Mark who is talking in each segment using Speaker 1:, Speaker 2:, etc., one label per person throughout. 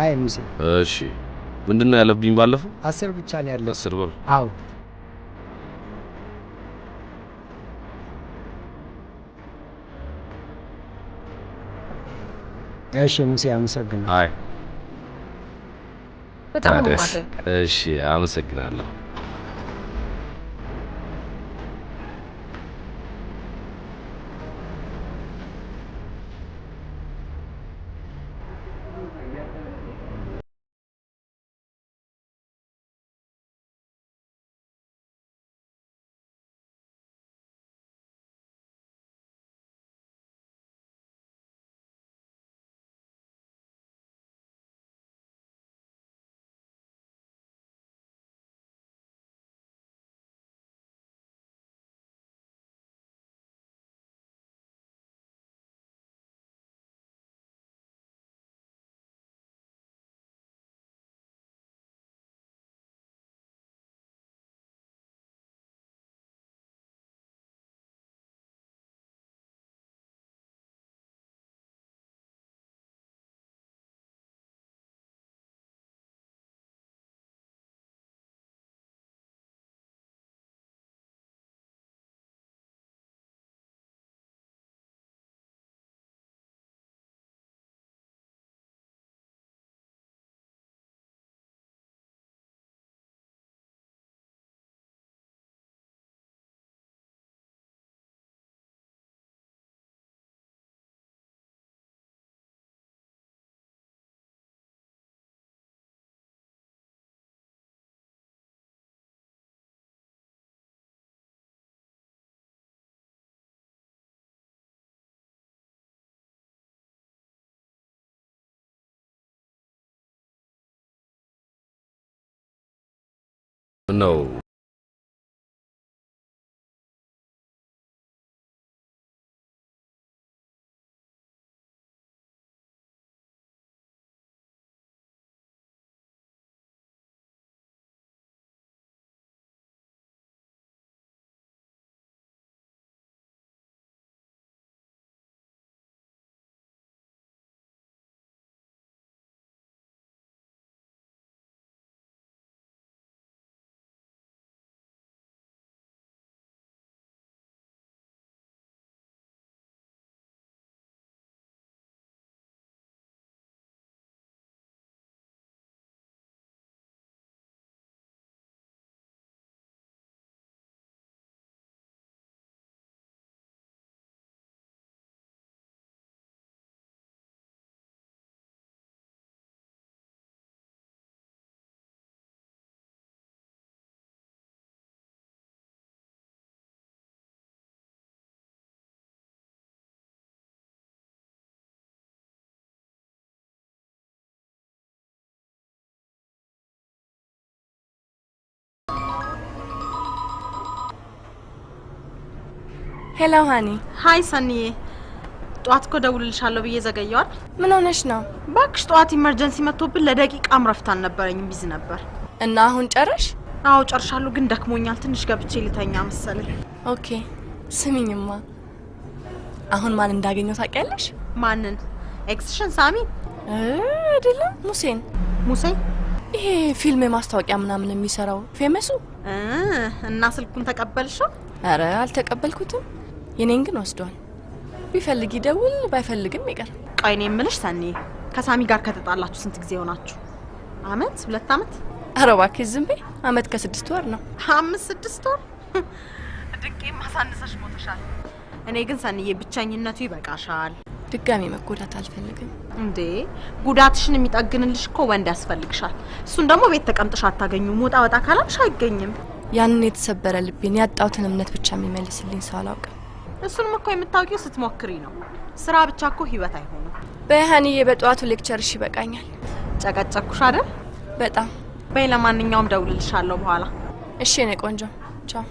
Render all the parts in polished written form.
Speaker 1: አይ ሙሴ
Speaker 2: እሺ ምንድነው ያለብኝ ባለፈው
Speaker 1: 10 ብቻ ነው ያለው
Speaker 2: 10 ብር
Speaker 1: አዎ እሺ ሙሴ አመሰግናለሁ
Speaker 2: አይ
Speaker 3: በጣም ማለት
Speaker 2: እሺ አመሰግናለሁ No.
Speaker 3: Hello honey.
Speaker 4: Hi Sunny. ጧት እኮ ደውልልሻለሁ ብዬ ዘገየዋል።
Speaker 3: ምን ሆነሽ ነው?
Speaker 4: ባክሽ ጧት ኢመርጀንሲ መጥቶብን ለደቂቃም ረፍት አልነበረኝም ቢዚ ነበር።
Speaker 3: እና አሁን ጨረሽ?
Speaker 4: አዎ ጨርሻለሁ ግን ደክሞኛል ትንሽ ገብቼ ልተኛ መሰለኝ።
Speaker 3: ኦኬ ስሚኝማ አሁን ማን እንዳገኘው ታውቂያለሽ?
Speaker 4: ማንን? ኤክስሽን ሳሚ?
Speaker 3: አይደለም ሙሴን።
Speaker 4: ሙሴ?
Speaker 3: ይሄ ፊልም ማስታወቂያ ምናምን የሚሰራው ፌመሱ?
Speaker 4: እና ስልኩን ተቀበልሽው?
Speaker 3: አረ አልተቀበልኩትም። የኔን ግን ወስዷል። ቢፈልግ ይደውል ባይፈልግም ይቀር።
Speaker 4: ቆይ እኔ የምልሽ ሰኒ ከሳሚ ጋር ከተጣላችሁ ስንት ጊዜ ሆናችሁ? አመት? 2 አመት?
Speaker 3: አረ እባክሽ ዝም በይ። አመት ከ6 ወር ነው።
Speaker 4: 5-6 ወር? ድቄ ማሳነሰሽ ሞተሻል። እኔ ግን ሰኒዬ ብቻኝነቱ ይበቃሻል።
Speaker 3: ድጋሚ መጎዳት አልፈልግም።
Speaker 4: እንዴ ጉዳትሽን የሚጠግንልሽ እኮ ወንድ ያስፈልግሻል። እሱን ደግሞ ቤት ተቀምጥሽ አታገኙም። ወጣ ወጣ ካላልሽ አይገኝም።
Speaker 3: ያንን የተሰበረ ልቤን ያጣውትን እምነት ብቻ የሚመልስልኝ ሰው አላውቅም።
Speaker 4: እሱንም እኮ የምታውቂው ስትሞክሪ ነው። ስራ ብቻ እኮ ህይወት አይሆንም።
Speaker 3: በሃኒዬ በጧቱ ሌክቸርሽ ይበቃኛል።
Speaker 4: ጨቀጨኩሽ አይደል?
Speaker 3: በጣም
Speaker 4: በይ ለማንኛውም ደውልልሻለሁ በኋላ።
Speaker 3: እሺ እኔ ቆንጆ ቻው።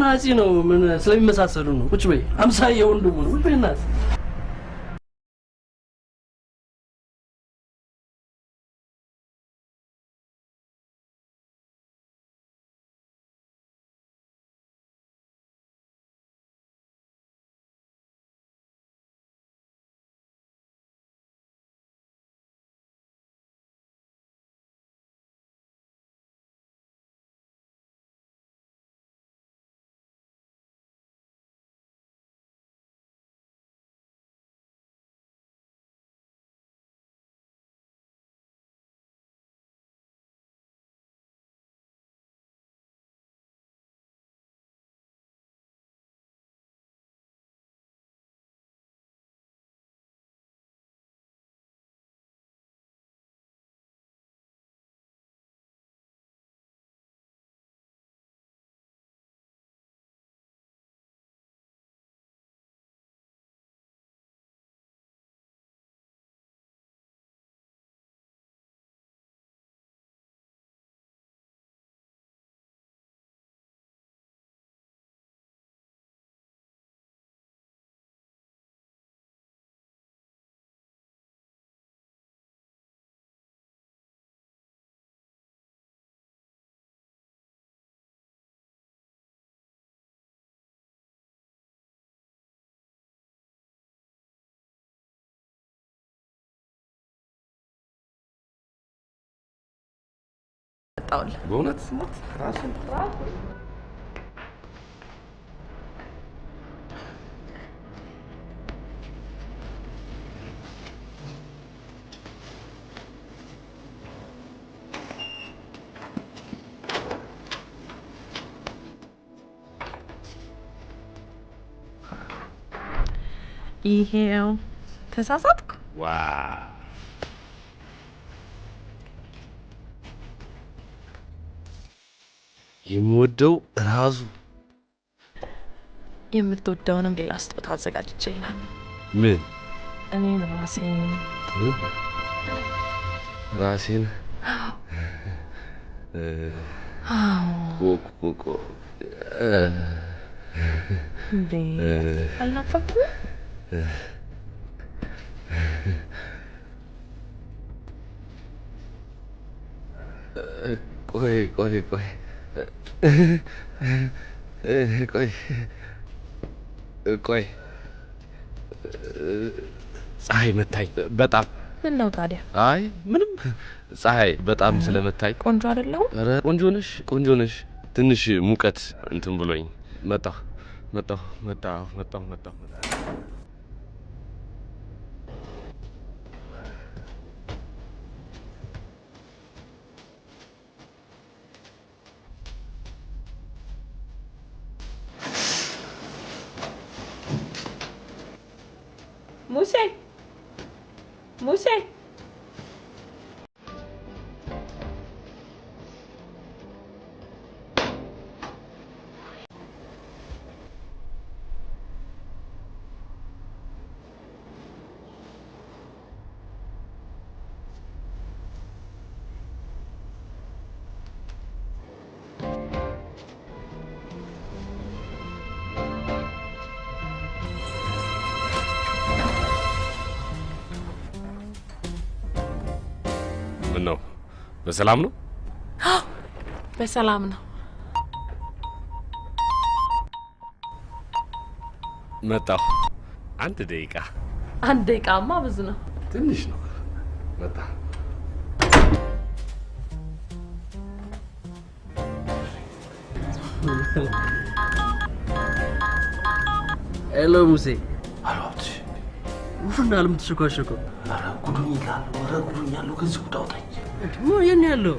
Speaker 5: አናጺ ነው ምን ስለሚመሳሰሉ ነው ቁጭ በይ አምሳዬ ወንድሙ ነው ቁጭ በይ እናት
Speaker 2: በእውነት ራስን
Speaker 4: ይሄው ተሳሳትኩ
Speaker 2: ዋው የምወደው ራሱ
Speaker 4: የምትወደውንም ሌላ ስጦታ አዘጋጅቼልሃል
Speaker 2: ምን
Speaker 4: እኔ
Speaker 2: ራሴን ኮኮ
Speaker 4: እንዴ አልናፈኩም
Speaker 2: ቆይ ፀሐይ መታኝ በጣም
Speaker 4: ምን ነው ታዲያ
Speaker 2: አይ ምንም ፀሐይ በጣም ስለመታኝ
Speaker 4: ቆንጆ አይደለም
Speaker 2: ኧረ ቆንጆ ነሽ ትንሽ ሙቀት እንትን ብሎኝ መጣሁ
Speaker 4: ሙሴ
Speaker 2: ምነው በሰላም ነው
Speaker 3: በሰላም ነው
Speaker 2: መጣሁ አንድ
Speaker 3: ደቂቃማ ብዙ ነው
Speaker 2: ትንሽ ነው መጣ
Speaker 5: ሄሎ ሙሴ
Speaker 6: አሏት
Speaker 5: ምንድን ነው የምትሽኮሽከው
Speaker 6: ኧረ ጉዱኛል ከዚህ ጉድ አውጣኝ
Speaker 5: የት ነው ያለው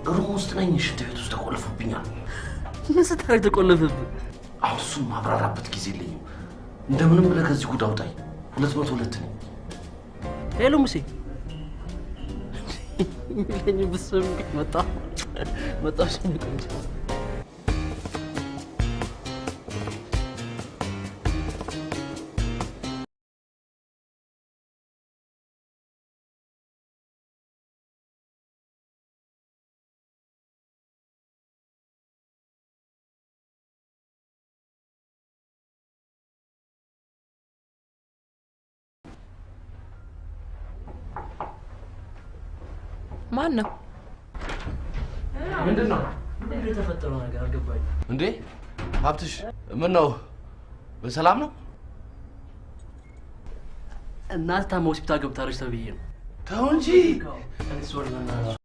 Speaker 6: ሩም ውስጥ ነኝ ሽንት ቤት ውስጥ ተቆልፎብኛል
Speaker 5: ምን ስታረግ ተቆለፈብህ
Speaker 6: አሁን እሱን ማብራራበት ጊዜ የለኝም እንደምንም ብለህ ከዚህ ጉድ አውጣኝ 202 ነኝ
Speaker 5: ሄሎ ሙሴ ለኝ ብሰም መጣ ሽንት
Speaker 3: ማን ነው?
Speaker 5: ምንድነው? ምንድነው የተፈጠረው ነገር አልገባኝም።
Speaker 2: እንዴ ሀብትሽ ምን ነው? በሰላም ነው?
Speaker 5: እናት ታማ ሆስፒታል ገብታለች ተብዬ ነው።
Speaker 2: ተው እንጂ
Speaker 5: ሶሪ ና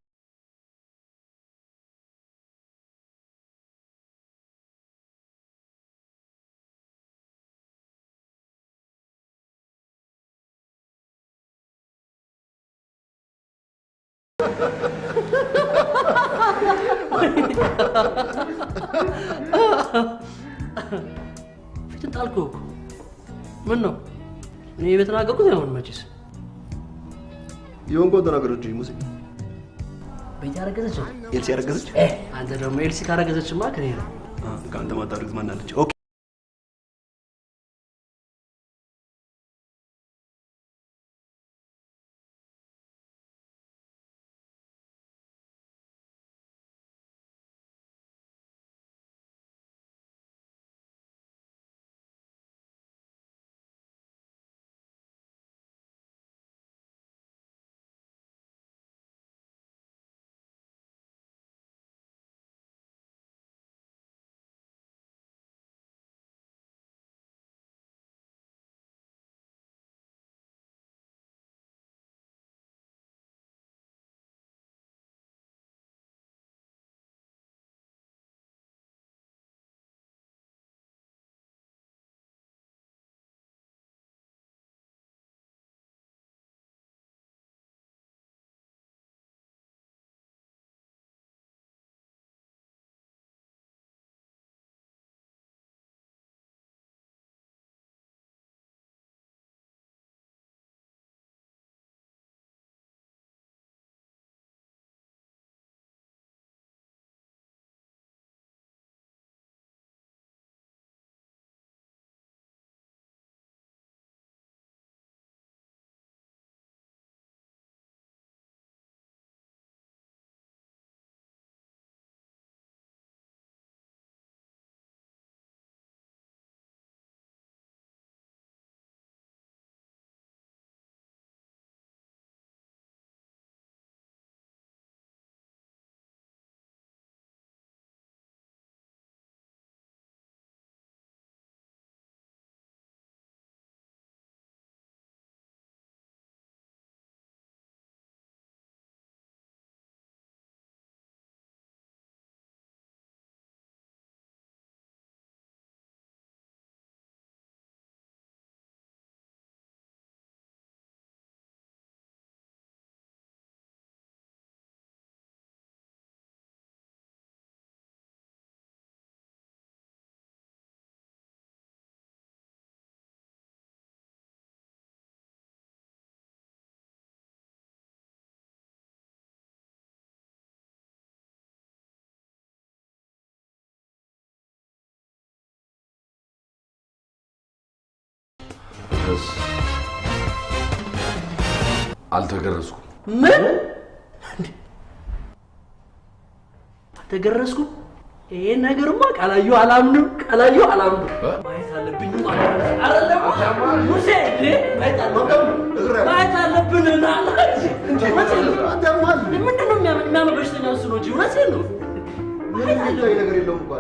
Speaker 5: ፊትን ጣልኩህ እኮ ምን ነው? እኔ በተናገርኩት አይሆንም መቼስ።
Speaker 7: የሆንከውን ተናገረች ሙሴ።
Speaker 5: ቤት ያረገዘች
Speaker 7: ኤልሲ ያረገዘች?
Speaker 5: አንተ ደግሞ ኤልሲ ካረገዘችማ ከኔ ነው።
Speaker 7: ከአንተ ማታረግዝ ማናለች? ኦኬ
Speaker 2: አልተገረዝኩም።
Speaker 5: ምን? አልተገረዝኩም? ይሄን ነገርማ ቃላዩ አላምንም። ማየት አለብኝ ማለት ነው። አይደለም ሙሴ ማየት አለብን እና ምንድን ነው የሚያመው በሽተኛ እሱ ነው እንጂ እውነቴን ነው።
Speaker 7: ነገር የለውም እኮ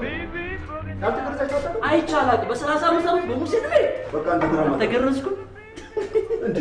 Speaker 5: አይቻላል። በ30 ዓመት በሙሴ ነው አልተገረዝኩም እንዴ?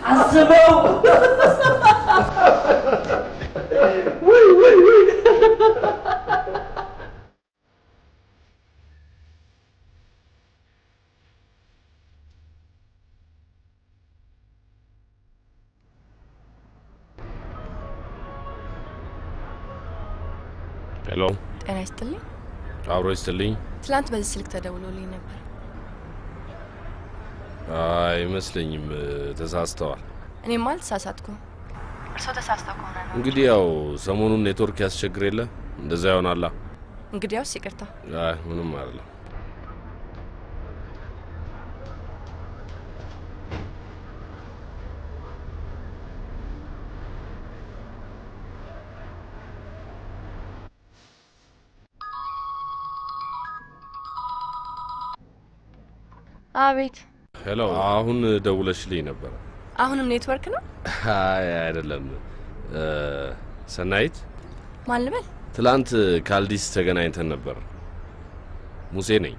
Speaker 5: አስበው ወይ
Speaker 2: ሄሎ
Speaker 3: ጤና ይስጥልኝ
Speaker 2: አብሮ ይስጥልኝ
Speaker 3: ትላንት በዚህ ስልክ ተደውሎልኝ ነበር
Speaker 2: አይመስለኝም ተሳስተዋል
Speaker 3: እኔም አልተሳሳትኩም እርሶ ተሳስተው ከሆነ ነው
Speaker 2: እንግዲህ ያው ሰሞኑን ኔትወርክ ያስቸግር የለ እንደዛ ይሆናል
Speaker 3: እንግዲያውስ ይቅርታ
Speaker 2: አይ ምንም አይደለም
Speaker 3: አቤት
Speaker 2: ሄሎ አሁን ደውለሽልኝ ነበር
Speaker 3: አሁንም ኔትወርክ ነው
Speaker 2: አይ አይደለም ሰናይት
Speaker 3: ማን ልበል
Speaker 2: ትላንት ካልዲስ ተገናኝተን ነበር ሙሴ ነኝ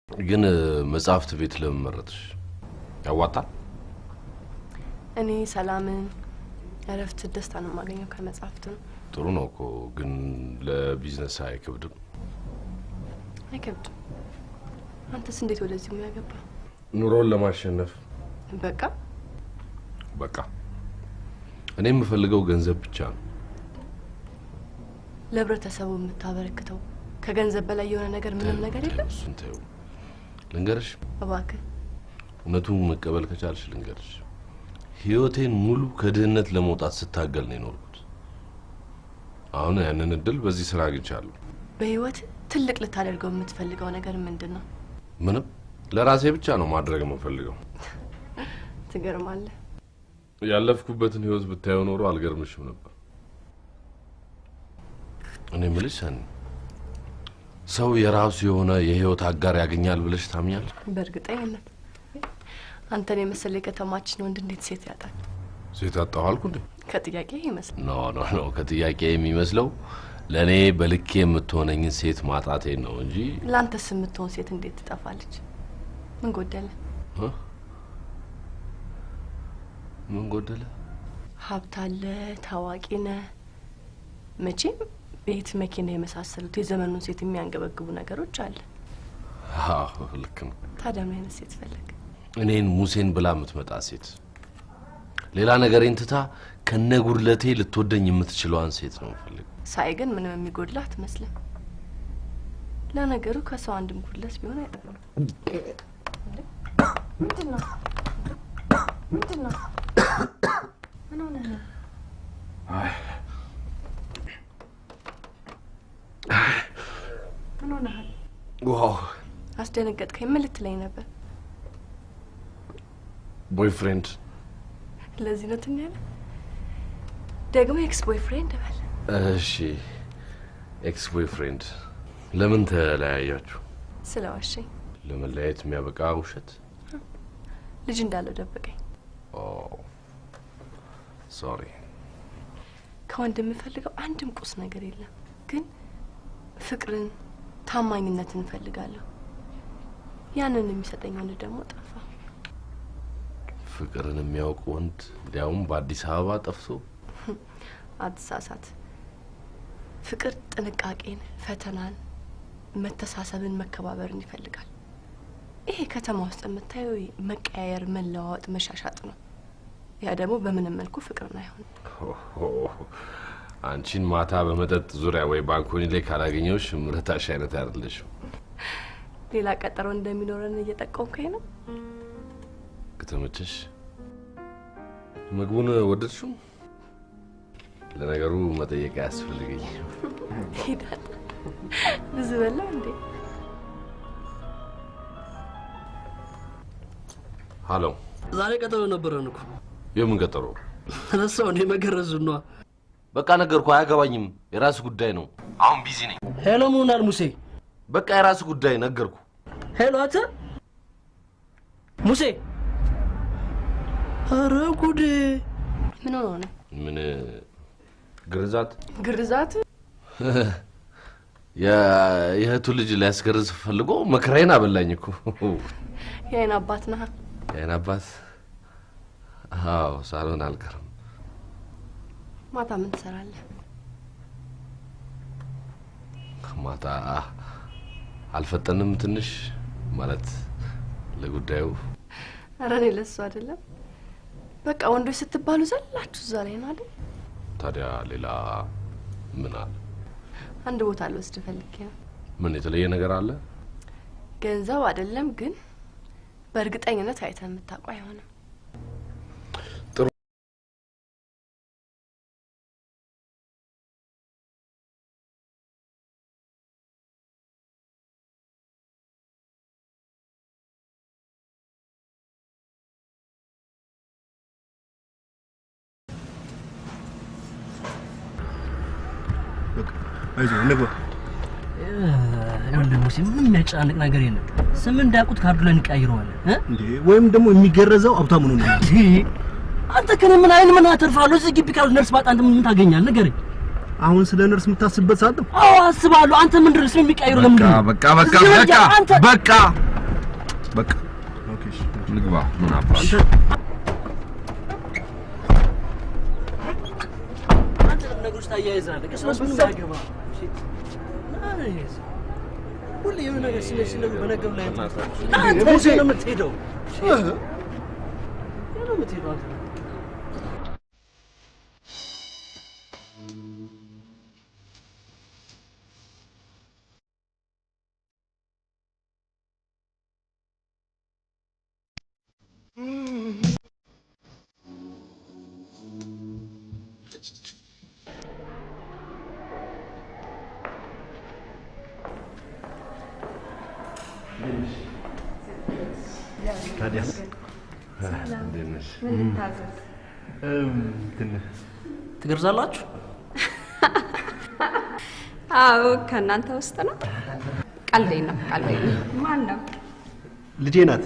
Speaker 2: ግን መጽሐፍት ቤት ለመመረጥሽ ያዋጣል
Speaker 3: እኔ ሰላምን እረፍት ደስታ ነው ማገኘው ከመጽሐፍቱ
Speaker 2: ጥሩ ነው እኮ ግን ለቢዝነስ አይከብድም
Speaker 3: አይከብድም አንተስ እንዴት ወደዚህ ሙያ ገባ
Speaker 2: ኑሮን ለማሸነፍ በቃ እኔ የምፈልገው ገንዘብ ብቻ ነው
Speaker 3: ለብረተሰቡ የምታበረክተው ከገንዘብ በላይ የሆነ ነገር ምንም ነገር የለም
Speaker 2: እንተው ልንገርሽ
Speaker 3: እባክህ
Speaker 2: እውነቱን መቀበል ከቻልሽ ልንገርሽ ህይወቴን ሙሉ ከድህነት ለመውጣት ስታገል ነው የኖርኩት አሁን ያንን እድል በዚህ ስራ አግኝቻለሁ
Speaker 3: በህይወት ትልቅ ልታደርገው የምትፈልገው ነገር ምንድነው
Speaker 2: ምንም ለራሴ ብቻ ነው ማድረግ የምፈልገው
Speaker 3: ትገርማለህ
Speaker 2: ያለፍኩበትን ህይወት ብታየው ኖሮ አልገርምሽም ነበር እኔ ምልሽ ሰው የራሱ የሆነ የህይወት አጋር ያገኛል ብለሽ ታምኛለሽ
Speaker 3: በእርግጠኝነት አንተን የመሰለ ከተማችን ወንድ እንዴት ሴት ያጣል
Speaker 2: ሴት አጣሁ አልኩ እንዴ?
Speaker 3: ከጥያቄ ይመስል
Speaker 2: ኖ ከጥያቄ የሚመስለው ለኔ በልኬ የምትሆነኝ ሴት ማጣቴ ነው እንጂ
Speaker 3: ላንተስ የምትሆን ሴት እንዴት ትጠፋለች? ምን ጎደለ?
Speaker 2: ምን ጎደለ?
Speaker 3: ሀብት አለ፣ ታዋቂ ነህ። መቼም ቤት፣ መኪና የመሳሰሉት የዘመኑን ሴት የሚያንገበግቡ ነገሮች አለ።
Speaker 2: አዎ ልክ ነው።
Speaker 3: ታዲያ ምን አይነት ሴት ፈለግ?
Speaker 2: እኔን ሙሴን ብላ የምትመጣ ሴት፣ ሌላ ነገሬን ትታ ከነጉድለቴ ልትወደኝ የምትችለዋን ሴት ነው ፈልግ።
Speaker 3: ሳይ ግን ምንም የሚጎድላት አትመስልም። ለነገሩ ከሰው አንድም ጉድለት ቢሆን አይጠቅም። ምንድነው? ምን ሆነ ነው? ምን ሆነ?
Speaker 2: ዋው
Speaker 3: አስደነገጥከኝ። ምን ልትለኝ ነበር?
Speaker 2: ቦይፍሬንድ።
Speaker 3: ለዚህ ነው ትኛለ ደግሞ ኤክስ ቦይፍሬንድ በል።
Speaker 2: እሺ ኤክስ ቦይፍሬንድ። ለምን ተለያያችሁ?
Speaker 3: ስለዋሸኝ።
Speaker 2: ለመለያየት የሚያበቃ ውሸት?
Speaker 3: ልጅ እንዳለው ደበቀኝ።
Speaker 2: ሶሪ።
Speaker 3: ከወንድ የምፈልገው አንድም ቁስ ነገር የለም፣ ግን ፍቅርን፣ ታማኝነትን እንፈልጋለሁ። ያንን የሚሰጠኝ ወንድ ደግሞ ጠፋ።
Speaker 2: ፍቅርን የሚያውቅ ወንድ እንዲያውም በአዲስ አበባ ጠፍቶ?
Speaker 3: አትሳሳት። ፍቅር ጥንቃቄን፣ ፈተናን፣ መተሳሰብን፣ መከባበርን ይፈልጋል። ይሄ ከተማ ውስጥ የምታየው መቀያየር፣ መለዋወጥ፣ መሻሻጥ ነው። ያ ደግሞ በምንም መልኩ ፍቅርን አይሆንም።
Speaker 2: አንቺን ማታ በመጠጥ ዙሪያ ወይ ባንኮኒ ላይ ካላገኘሁሽ ምረታሽ አይነት አይደለሽም።
Speaker 3: ሌላ ቀጠሮ እንደሚኖረን እየጠቆምከኝ ነው።
Speaker 2: ከተመቸሽ ምግቡን ወደድሽው? ለነገሩ መጠየቅ ያስፈልገኝ።
Speaker 3: ሄዳት ብዙ በላ እንዴ?
Speaker 2: ሃሎ።
Speaker 5: ዛሬ ቀጠሮ ነበረን እኮ።
Speaker 2: የምን ቀጠሮ?
Speaker 5: ረሳው እንዴ? መገረዙ ነው።
Speaker 2: በቃ ነገርኩ፣ አያገባኝም። የራስ ጉዳይ ነው። አሁን ቢዚ ነኝ።
Speaker 5: ሄሎ ሙናል ሙሴ።
Speaker 2: በቃ የራስ ጉዳይ ነገርኩ።
Speaker 5: ሄሎ አተ ሙሴ። ኧረ ጉዴ!
Speaker 3: ምን ሆነ ነው?
Speaker 2: ምን ግርዛት?
Speaker 3: ግርዛት?
Speaker 2: የእህቱ ልጅ ሊያስገርዝ ፈልጎ መከራዬን አበላኝ እኮ።
Speaker 3: የአይን አባት ነህ?
Speaker 2: የአይን አባት? አዎ፣ ሳሎን አልቀርም።
Speaker 3: ማታ ምን ትሰራለህ?
Speaker 2: ማታ አልፈጠንም ትንሽ ማለት ለጉዳዩ።
Speaker 3: ኧረ እኔ ለሱ አይደለም። በቃ ወንዶች ስትባሉ ዘላችሁ እዛ ላይ ነው አይደል?
Speaker 2: ታዲያ ሌላ ምን አለ?
Speaker 3: አንድ ቦታ ልወስድ ፈልጌ ነው።
Speaker 2: ምን የተለየ ነገር አለ?
Speaker 3: ገንዘብ አይደለም ግን በእርግጠኝነት አይተህ የምታውቀው አይሆንም።
Speaker 2: ጥሩ።
Speaker 7: አይዞህ እንግባ።
Speaker 5: ወንድም ሙሴ ምንም የሚያጨናንቅ ነገር የለም። ስም እንዳያውቁት ካርዱ ላይ እንቀይረዋለን
Speaker 7: እንዴ? ወይም ደግሞ የሚገረዘው ሀብታሙ ነው።
Speaker 5: አንተ ከኔ ምን ምን አተርፋለሁ? እዚህ ግቢ ካሉ ነርስ ባጣ አንተ ምን ታገኛለህ? ንገረኝ።
Speaker 7: አሁን ስለ ነርስ የምታስብበት ሰዓት ነው?
Speaker 5: አዎ አስባለሁ። አንተ ምን ድረስ የሚቀይሩ ለምንድን ነው?
Speaker 6: በቃ ኦኬ እሺ ንግባ። ምን አባሽ
Speaker 5: አንተ ነገሮች ታያይዛለህ። ከስለስ ምን ያገባ ሁሌ የሆነ ነገር ሲነሱ በነገሩ ላይ አንተ ሙሴ ነው የምትሄደው። ነው የምትሄደው።
Speaker 7: ታዲያስ
Speaker 3: ምን ታዘዝ?
Speaker 5: ትገርዛላችሁ?
Speaker 8: አዎ ከእናንተ ውስጥ ነው። ቀልዴ ነው። ማን ነው?
Speaker 7: ልጄ ናት።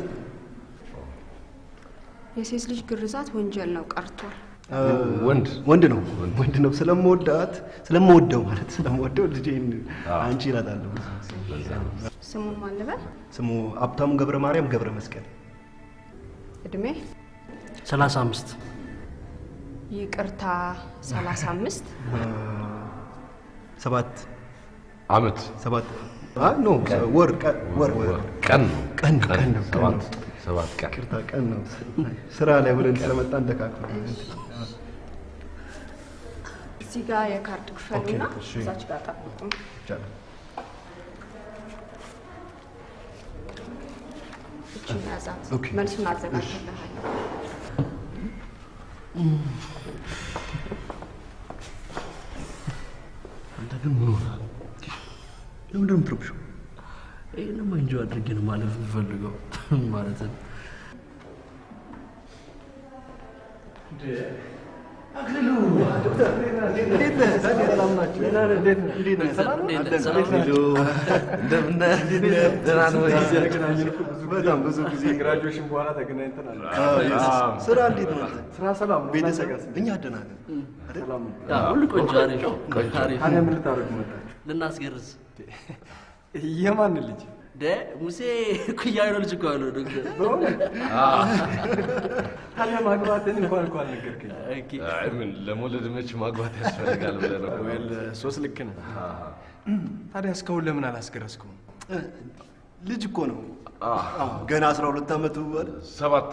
Speaker 8: የሴት ልጅ ግርዛት ወንጀል ነው ቀርቷል።
Speaker 7: ወንድ ነው ስለምወደው ማለት ስለምወደው ልጄን አንቺ እላታለሁ።
Speaker 8: ስሙን ማን ልበል?
Speaker 7: ስሙ ሀብታሙ ገብረ ማርያም ገብረ መስቀል።
Speaker 8: እድሜ
Speaker 5: 35
Speaker 8: ይቅርታ 35
Speaker 7: 7
Speaker 2: አመት
Speaker 7: 7 ኖ ወር
Speaker 2: ቀን
Speaker 7: ነው
Speaker 2: 7 ቀን
Speaker 7: ይቅርታ ቀን ነው። ስራ ላይ ብለን ስለመጣን ደካክሎ
Speaker 8: እዚህ ጋር የካርድ ክፈሉና እዛች ጋር ጠብቁ። እቺን ያዛት። መልሱን አዘጋጅተናል።
Speaker 5: አንተ ግን ምን ሆነሃል?
Speaker 7: ለምንድን ነው የምትረብሸው?
Speaker 5: ይሄንማ እንጆ አድርጌ ነው ማለፍ የምፈልገው ማለት ነው።
Speaker 7: አክሊሉ እንዴት ነህ? ሰላም ናችሁ? እንዴት ነህ? ሰላም በጣም ብዙ ጊዜ
Speaker 9: ግራጁዌሽን በኋላ ተገናኝተናል።
Speaker 7: ስራ እንዴት ነው?
Speaker 9: ስራ ሰላም ነው።
Speaker 7: ቤተሰብ እኛ ደህና ነን።
Speaker 9: ሰላም ነው።
Speaker 5: ሁሉ ቆንጆ አሪፍ አሪፍ።
Speaker 9: ታዲያ ምን ልታደርጉ መጣችሁ?
Speaker 5: ልናስገርዝ።
Speaker 9: የማን ልጅ?
Speaker 5: ሙሴ ኩያዩ ልጅ እኮ ነው ዶክተር።
Speaker 9: ታዲያ ማግባትን እንኳን ነገርከኝ።
Speaker 2: አይ ምን ለመውለድ መች ማግባት ያስፈልጋል ብለህ ነው?
Speaker 9: ሶስት ልክ ነህ። ታዲያ እስካሁን ለምን አላስገረዝከውም?
Speaker 7: ልጅ እኮ ነው። ገና 12 ዓመቱ አይደል?
Speaker 2: 7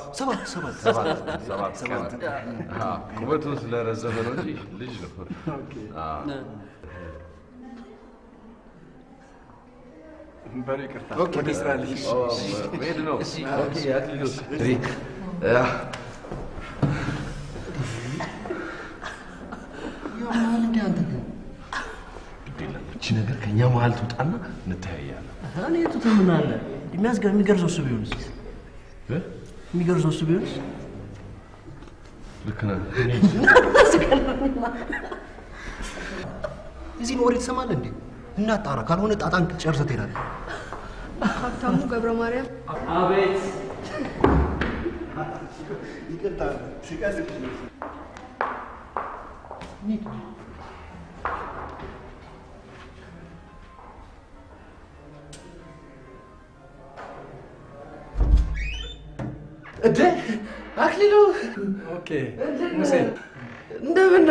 Speaker 2: ቁመቱ ስለረዘመ ነው እንጂ ልጅ ነው።
Speaker 9: በሉ ይቅርታ። ወደ ስራ ልጅ
Speaker 2: መሄድ ነው። ኦኬ አክሊሉ እቺ ነገር ከኛ መሀል ትውጣና እንተያያለን።
Speaker 5: እኔ ቱት ምን አለ የሚገርዘው እሱ ቢሆንስ? የሚገርዘው እሱ ቢሆንስ?
Speaker 2: ልክ ነህ።
Speaker 7: እዚህ ወሬ ትሰማለህ እንዴ? እናጣራ፣ ካልሆነ ጣጣን ጨርሰህ ትሄዳለህ።
Speaker 8: ሀብታሙ ገብረ ማርያም።
Speaker 5: አቤት።
Speaker 7: ይቅርታ ሲቀልድ
Speaker 2: እንዴ አክሊሉ።
Speaker 9: ኦኬ ሙሴ
Speaker 2: እንደምን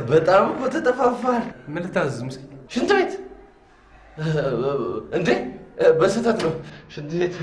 Speaker 2: በጣም እኮ ተጠፋፋል።
Speaker 9: ምን ልታዘዝ ሙሴ?
Speaker 2: ሽንት ቤት እንዴ? በስህተት ነው ሽንት ቤት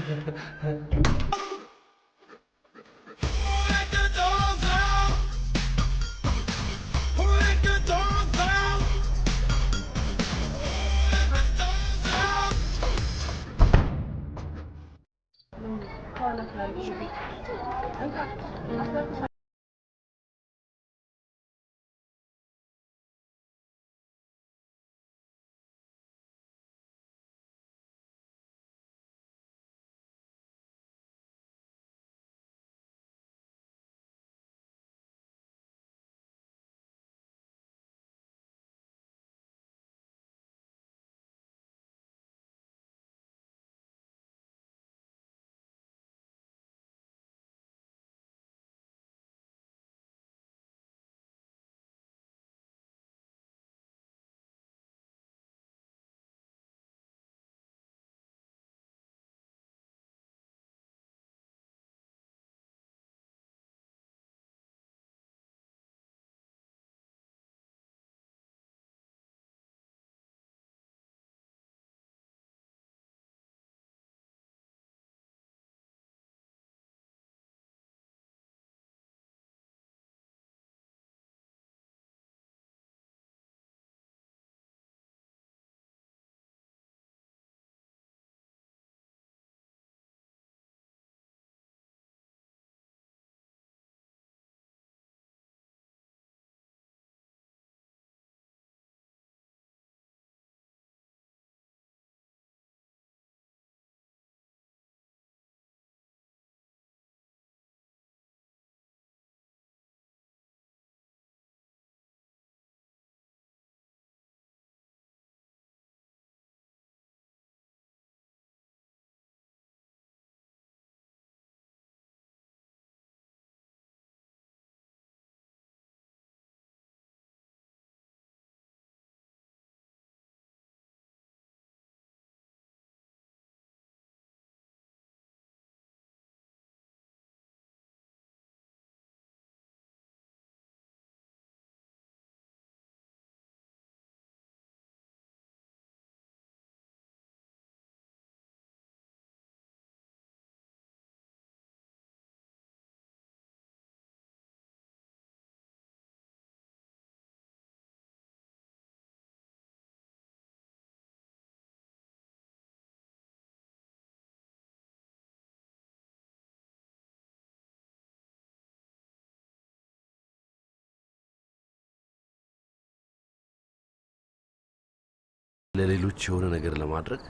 Speaker 2: ለሌሎች የሆነ ነገር ለማድረግ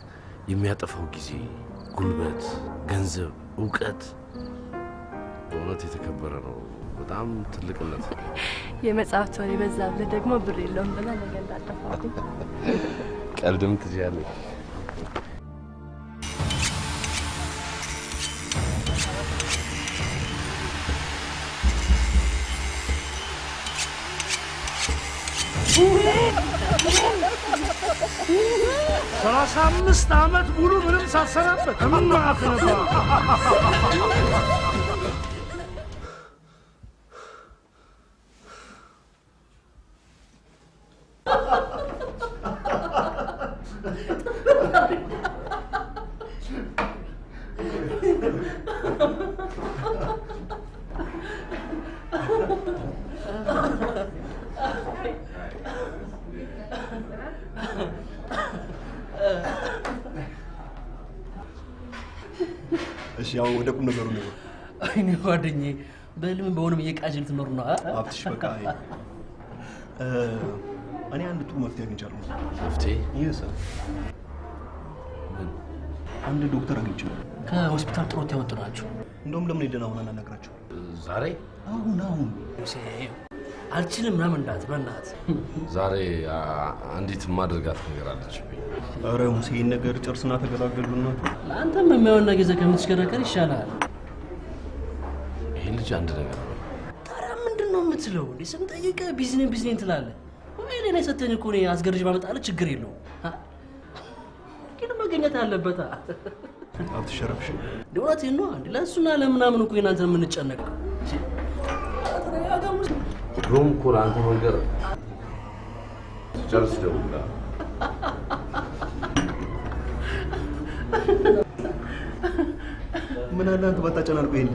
Speaker 2: የሚያጠፋው ጊዜ፣ ጉልበት፣ ገንዘብ፣ ዕውቀት በእውነት የተከበረ ነው። በጣም ትልቅነት።
Speaker 3: የመጽሐፍት ወሬ በዛ ብለህ ደግሞ ብር የለውም ብለህ ነገ እንዳጠፋብኝ።
Speaker 2: ቀልድም ትችያለሽ።
Speaker 10: ሰላሳ 35 ዓመት ሙሉ ምንም ሳሰራበት ምን ማከነባ
Speaker 7: እሺ ያው ወደ ቁም ነገሩ ነው።
Speaker 5: አይኔ ጓደኛዬ በልም በሆነም እየቃጀል ትኖር ነው።
Speaker 7: አብትሽ በቃ እኔ አንድ ጥሩ መፍትሄ አግኝቻለሁ።
Speaker 2: መፍትሄ?
Speaker 7: ይሄስ አንድ ዶክተር አግኝቻለሁ።
Speaker 5: ከሆስፒታል ጥሮት ያወጡ ናቸው።
Speaker 7: እንደውም ለምን ሄደን አሁን አናናግራቸው?
Speaker 2: ዛሬ?
Speaker 7: አሁን
Speaker 5: አልችልም ምናምን እንዳት በእናት
Speaker 2: ዛሬ አንዲት ማድረጋት ነገር አለችብኝ።
Speaker 7: ኧረ ሙሴ ይህን ነገር ጨርስና ተገላገሉና
Speaker 5: ለአንተም የሚያወና ጊዜ ከምትሽከረከር ይሻላል።
Speaker 2: ይሄ ልጅ አንድ ነገር ነው።
Speaker 5: ታዲያ ምንድን ነው የምትለው? እንዴ ስንጠይቅ ቢዝነስ ትላለህ ወይ? ለኔ ሰተኝ እኮ ነው አስገርጅ ባመጣልህ ችግር የለውም። ግን መገኘት አለበት።
Speaker 7: አትሸረፍሽ።
Speaker 5: እውነቴን ነው። አንድ ለእሱና ለምናምን እኮ እናንተ የምንጨነቀው
Speaker 2: ድሮም እኮ ለአንተ መንገር ጨርስ ደውላ
Speaker 7: ምን አለ አንተ ባታጨናንቀው ይሄን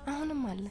Speaker 3: አሁንም አለ።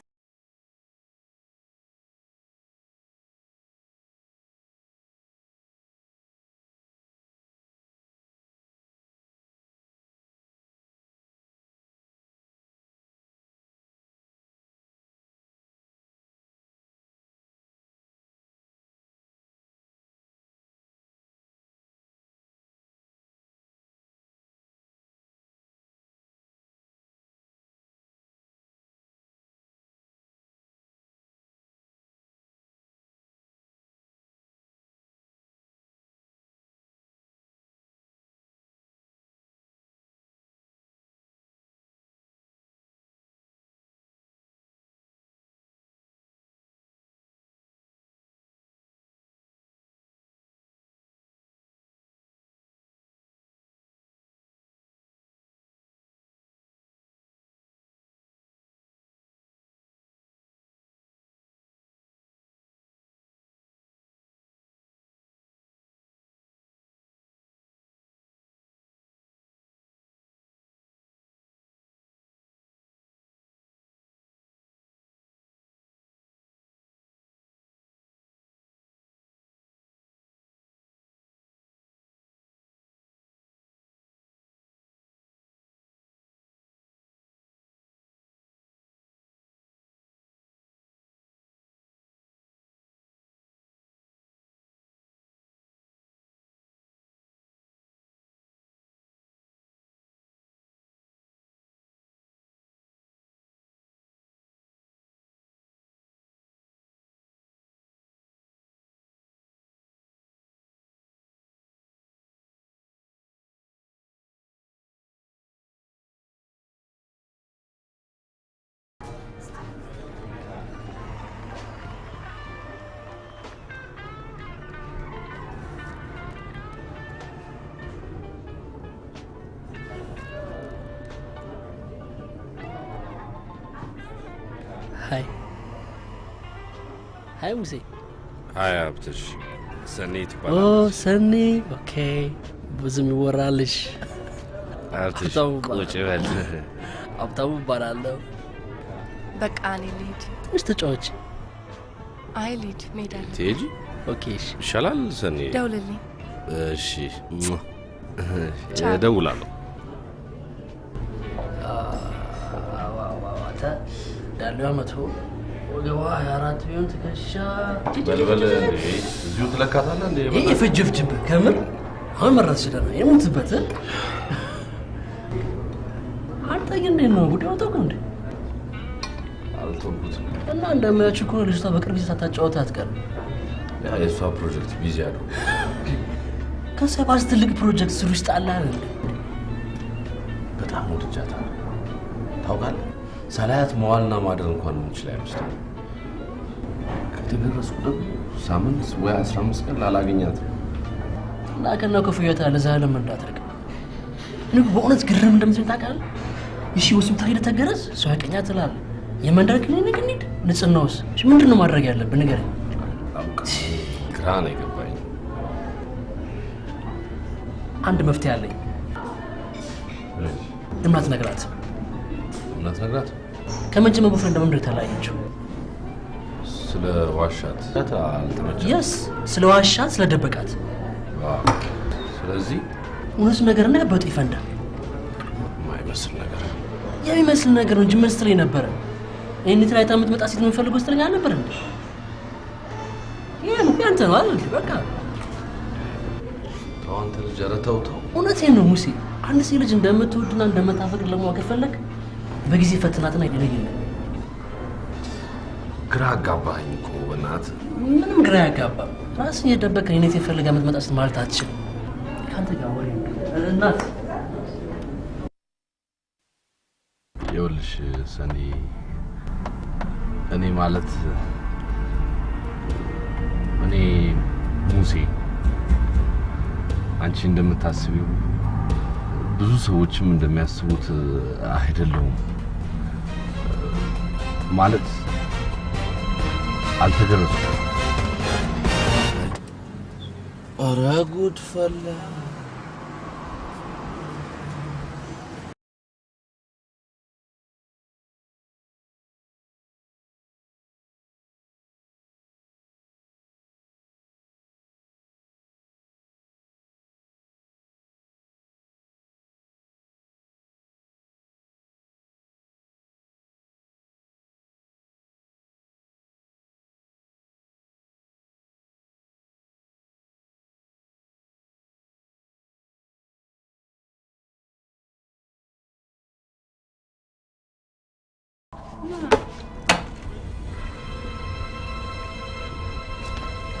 Speaker 5: Hi Musi.
Speaker 2: Hi Abtish. Sunny ትባላለች።
Speaker 5: Oh Sunny. Okay. ብዙም ይወራልሽ።
Speaker 2: አብትሽ ቁጭ በል።
Speaker 5: አብታው ባላለው።
Speaker 3: በቃ እኔ ልሂድ።
Speaker 5: ትንሽ ተጫወች።
Speaker 3: አይ ልሂድ ሜዳ ላይ።
Speaker 2: ትሄጂ?
Speaker 5: ኦኬ እሺ።
Speaker 2: ይሻላል ሰኒ።
Speaker 3: ደውልልኝ።
Speaker 2: እሺ። እደውላለሁ።
Speaker 5: ዳለው መቶ ወገባ 24 ቢሆን ትከሻ
Speaker 2: በልበል እንዴ እዚሁ ትለካታለህ እንዴ?
Speaker 5: ይሄ ፍጅፍጅብ ከምር አሁን መረስ ይችላል የሞትበት አንተ ግን ነው ጉዳዩ ተውኩ እንዴ?
Speaker 2: አልተውኩትም።
Speaker 5: እና እንደማያችሁ እኮ ልጅቷ በቅርብ ጊዜ ሳታጫወት አትቀርም።
Speaker 2: ያ የሷ ፕሮጀክት ቢዚ ያለው
Speaker 5: ከሰባስ ትልቅ ፕሮጀክት ስሩ ውስጥ አለ አይደል?
Speaker 2: በጣም ወድጃታለሁ። ታውቃለህ ሳላያት መዋልና ማደር እንኳን እንችላለን አይመስልም። ከተደረስኩ ደግሞ ሳምንት ወይ 15 ቀን ላላገኛት
Speaker 5: እና ከና ኮፍያታ ለዛለም እንዳትርቅ ንጉ በእውነት ግርም እንደምትል ታውቃለህ። እሺ ወስም ታይደ ተገረዝ ሰው ያቀኛ ትላል የመንደር ክሊኒክ እንሂድ ንጽህናውስ ምንድነው ማድረግ ያለብን ንገረኝ።
Speaker 2: ግራ ነው የገባኝ።
Speaker 5: አንድ መፍትሄ አለኝ። እናት ነግራት ከመጀመሪያው በፍሬንድ እንደምንድነው ተላየችው?
Speaker 2: ስለ ዋሻት አልተመቸም።
Speaker 5: yes ስለ ዋሻት ስለ ደበቃት።
Speaker 2: ስለዚህ
Speaker 5: እውነት ነገርና ያበጡ ይፈንዳል።
Speaker 2: የማይመስል ነገር
Speaker 5: የሚመስል ነገር ነው እንጂ መስጥሬ ነበር። እኔ ትራይታ የምትመጣ ሴት ነው ፈልጎ ስትለኛ ነበር እንዴ? ይሄ ያንተ ነው አይደል? በቃ
Speaker 2: አንተ ልጅ አረተው
Speaker 5: እውነቴን ነው ሙሲ። አንድ ሴት ልጅ እንደምትወድና እንደምታፈቅር ለማወቅ ከፈለክ በጊዜ ፈትናትና ይደረግልኝ።
Speaker 2: ግራ አጋባኝ እኮ በእናትህ።
Speaker 5: ምንም ግራ ያጋባ ራስን የደበቀ እኔት የፈለገ የምትመጣ ሴት ማለት አትችልም። ካንተ ጋር ወሬ እናት
Speaker 2: ይኸውልሽ ሰኒ እኔ ማለት እኔ ሙሴ አንቺ እንደምታስቢው ብዙ ሰዎችም እንደሚያስቡት አይደለሁም። ማለት አልተገረዝኩም። ኧረ ጉድ ፈላ።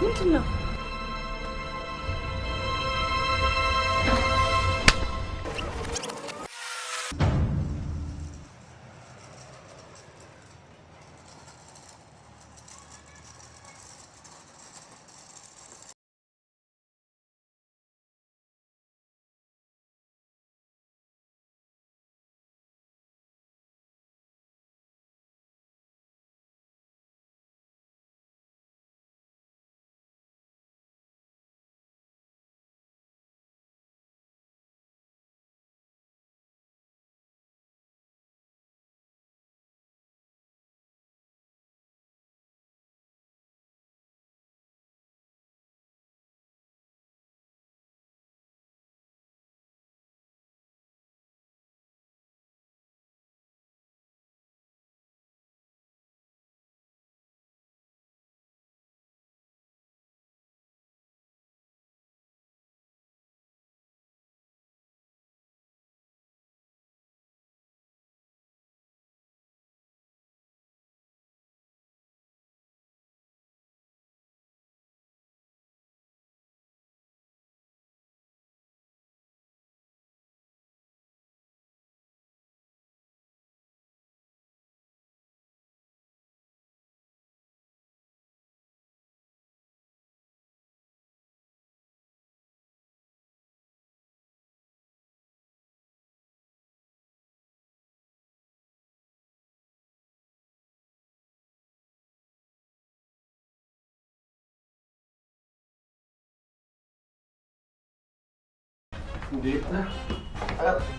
Speaker 3: ምንድን ነው?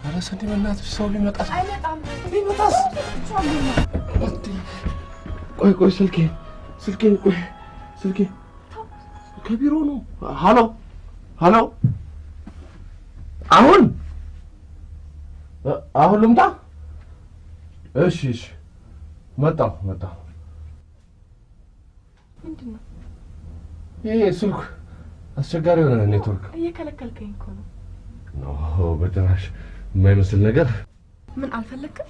Speaker 2: ኧረ ሰንዴ በእናትሽ ሰው ሊመጣስ
Speaker 3: አይመጣም።
Speaker 2: ሊመጣስ ቆይ ስልኬን ቆይ ስልኬ ከቢሮ ነው። ሃሎ አሁን ልምጣ? እሺ መጣሁ።
Speaker 3: ምንድን ነው
Speaker 2: ይሄ ስልክ አስቸጋሪ የሆነ ኔትወርክ
Speaker 3: እየከለከልከኝ እኮ ነው።
Speaker 2: በጭራሽ የማይመስል ነገር።
Speaker 3: ምን አልፈለግክም?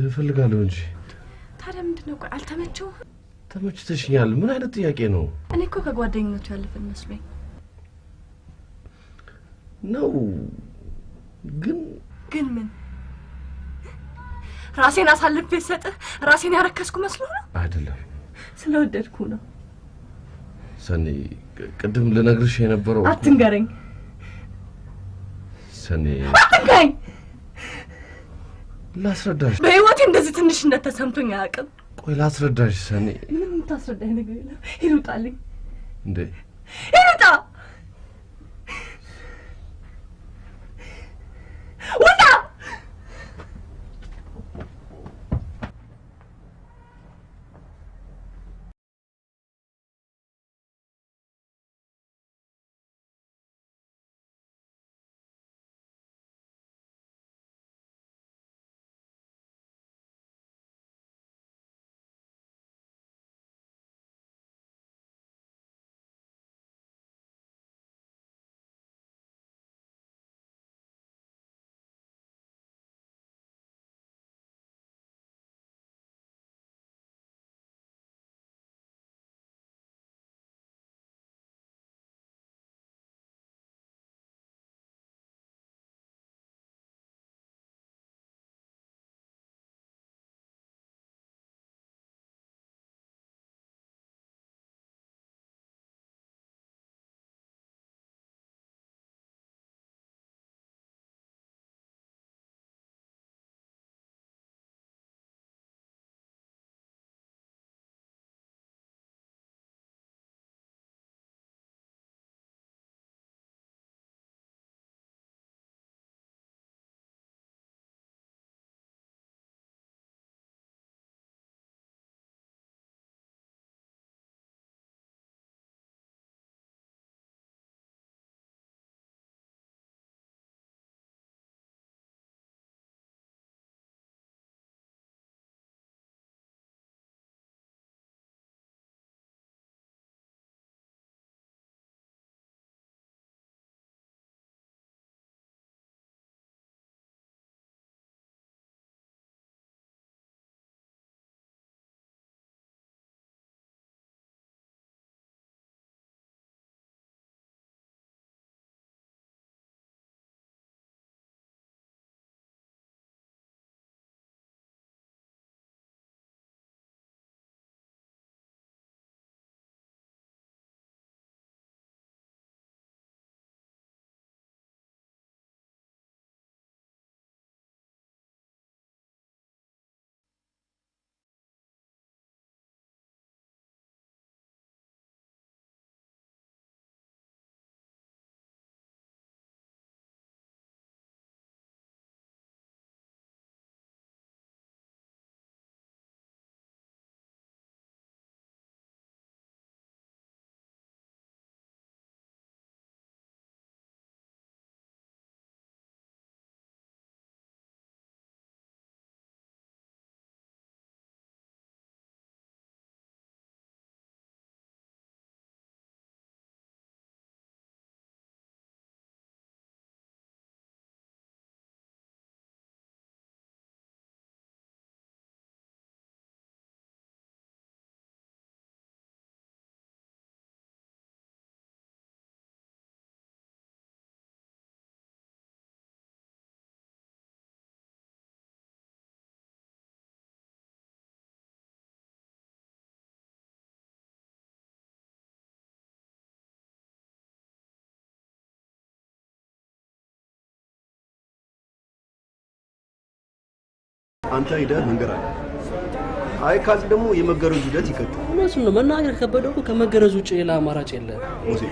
Speaker 2: እፈልጋለሁ እንጂ።
Speaker 3: ታዲያ ምንድን ነው? ቆይ አልተመቸውም?
Speaker 2: ተመችተሽኛል። ምን አይነት ጥያቄ ነው?
Speaker 3: እኔ እኮ ከጓደኝነቱ ያለፈን መስሎኝ
Speaker 2: ነው። ግን
Speaker 3: ምን ራሴን አሳልፌ ሰጥህ ራሴን ያረከስኩ መስሎ ነው?
Speaker 2: አይደለም፣
Speaker 3: ስለወደድኩ ነው።
Speaker 2: ሰኒ ቅድም ልነግርሽ የነበረው
Speaker 3: አትንገረኝ።
Speaker 2: ሰኒ
Speaker 3: አትንገረኝ።
Speaker 2: ላስረዳሽ።
Speaker 3: በህይወቴ እንደዚህ ትንሽነት ተሰምቶኝ አያውቅም።
Speaker 2: ቆይ ላስረዳሽ ሰኒ።
Speaker 3: ምንም የምታስረዳኝ ነገር የለም። ሂድ ውጣልኝ።
Speaker 2: እንዴ
Speaker 3: ሂድ ውጣ! ውጣ!
Speaker 7: አንተ ሄደህ መንገር አለ። አይ ካል ደግሞ የመገረዙ ሂደት ይቀጥል።
Speaker 5: እነሱን ነው መናገር ከበደው ከመገረዙ ውጭ ሌላ አማራጭ የለም።
Speaker 7: ሙሴ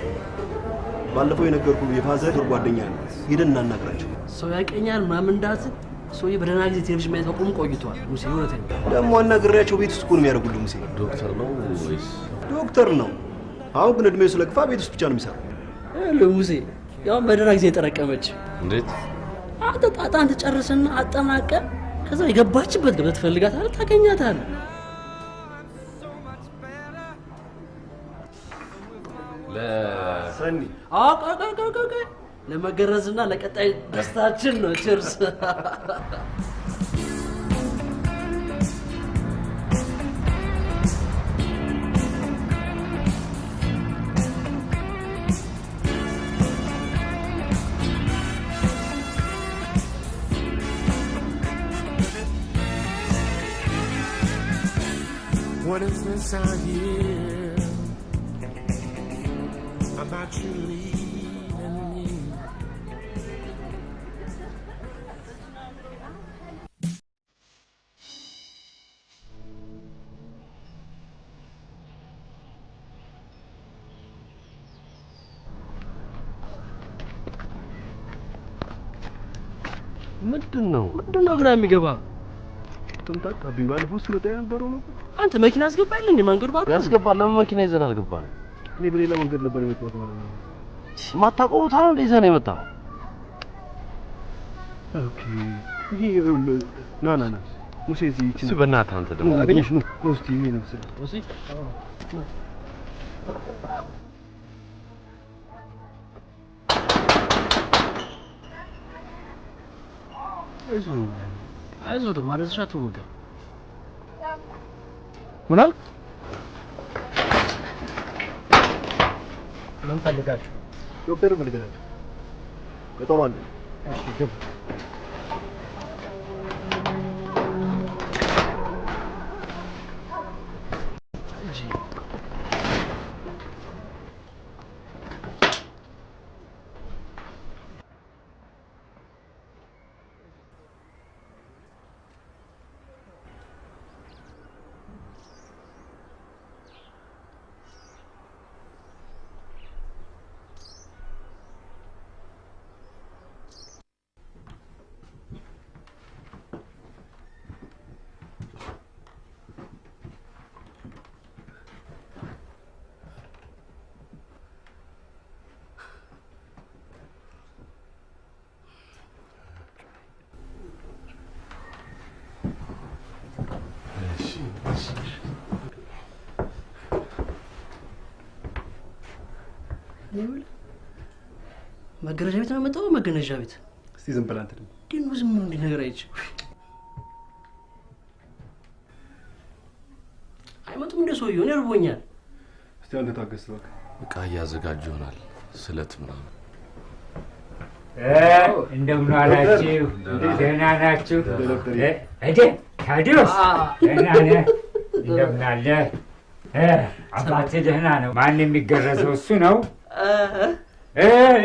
Speaker 7: ባለፈው የነገርኩ የፋዘር ጓደኛ ነው። ሄደን እናናግራቸው።
Speaker 5: ሰው ያቀኛል ምናምን እንዳትል ሰውዬ በደህና ጊዜ ቴሌቪዥን ማየት አቁሞ ቆይቷል። ሙሴ እውነቴን ነው።
Speaker 7: ደግሞ አናግሬያቸው ቤት ውስጥ እኮ ነው የሚያደርጉልህ። ሙሴ
Speaker 2: ዶክተር ነው ወይስ?
Speaker 7: ዶክተር ነው። አሁን ግን እድሜው ስለገፋ ቤት ውስጥ ብቻ ነው የሚሰራው።
Speaker 5: ሙሴ ያው በደህና ጊዜ ተረቀመች።
Speaker 2: እንዴት?
Speaker 5: አንተ ጣጣን ተጨርሰና አጠናቀ ከዛ የገባችበት ገብተህ ትፈልጋታለህ፣ ታገኛታለህ።
Speaker 7: ለሰኒ
Speaker 5: ቆይ ለመገረዝና ለቀጣይ ደስታችን ነው። ቺርስ።
Speaker 10: What is this I hear about you leaving me?
Speaker 5: ምንድነው ግራ የሚገባ?
Speaker 7: ተምታጣብኝ። ባለፈው ስለታ የነበረው ነው።
Speaker 5: አንተ መኪና አስገባልኝ እንዴ? መንገድ ባዶ
Speaker 2: ያስገባል። ለምን መኪና ይዘን አልገባን?
Speaker 7: እኔ በሌላ መንገድ ነበር የመጣሁት ማለት ነው።
Speaker 2: ማታውቀው ቦታ ነው ይዘን የመጣው?
Speaker 7: ኦኬ ይሄ ና ሙሴ እዚህ
Speaker 2: እሱ በእናትህ አንተ ደግሞ
Speaker 7: አገኘሽ ነው እስቲ ይሄ ነው ስለ
Speaker 5: ወሲ አይዞህ ደግሞ አደረሻት ወደ
Speaker 9: ምን አልክ?
Speaker 5: ምን ፈልጋችሁ?
Speaker 7: ዶክተር ፈልጋችሁ በጣም አለ።
Speaker 9: እሺ ግብ
Speaker 5: መገረጃ ቤት ነው መጣው። መገነጃ ቤት
Speaker 7: እስቲ ዝም ብላ እንትን
Speaker 5: ግን ዝም ምን ነገር አይች አይመጡም እንደ ሰውዬው ነው እርቦኛል።
Speaker 7: እስቲ አንተ ታገስ በቃ
Speaker 2: እቃ እያዘጋጁ ይሆናል። ስለት ምናምን
Speaker 11: እንደምን አላችሁ? ደህና ናችሁ? እዴ ታዲዮስ ደህና ነህ? እንደምን አለ? አባትህ ደህና ነው? ማን የሚገረዘው? እሱ ነው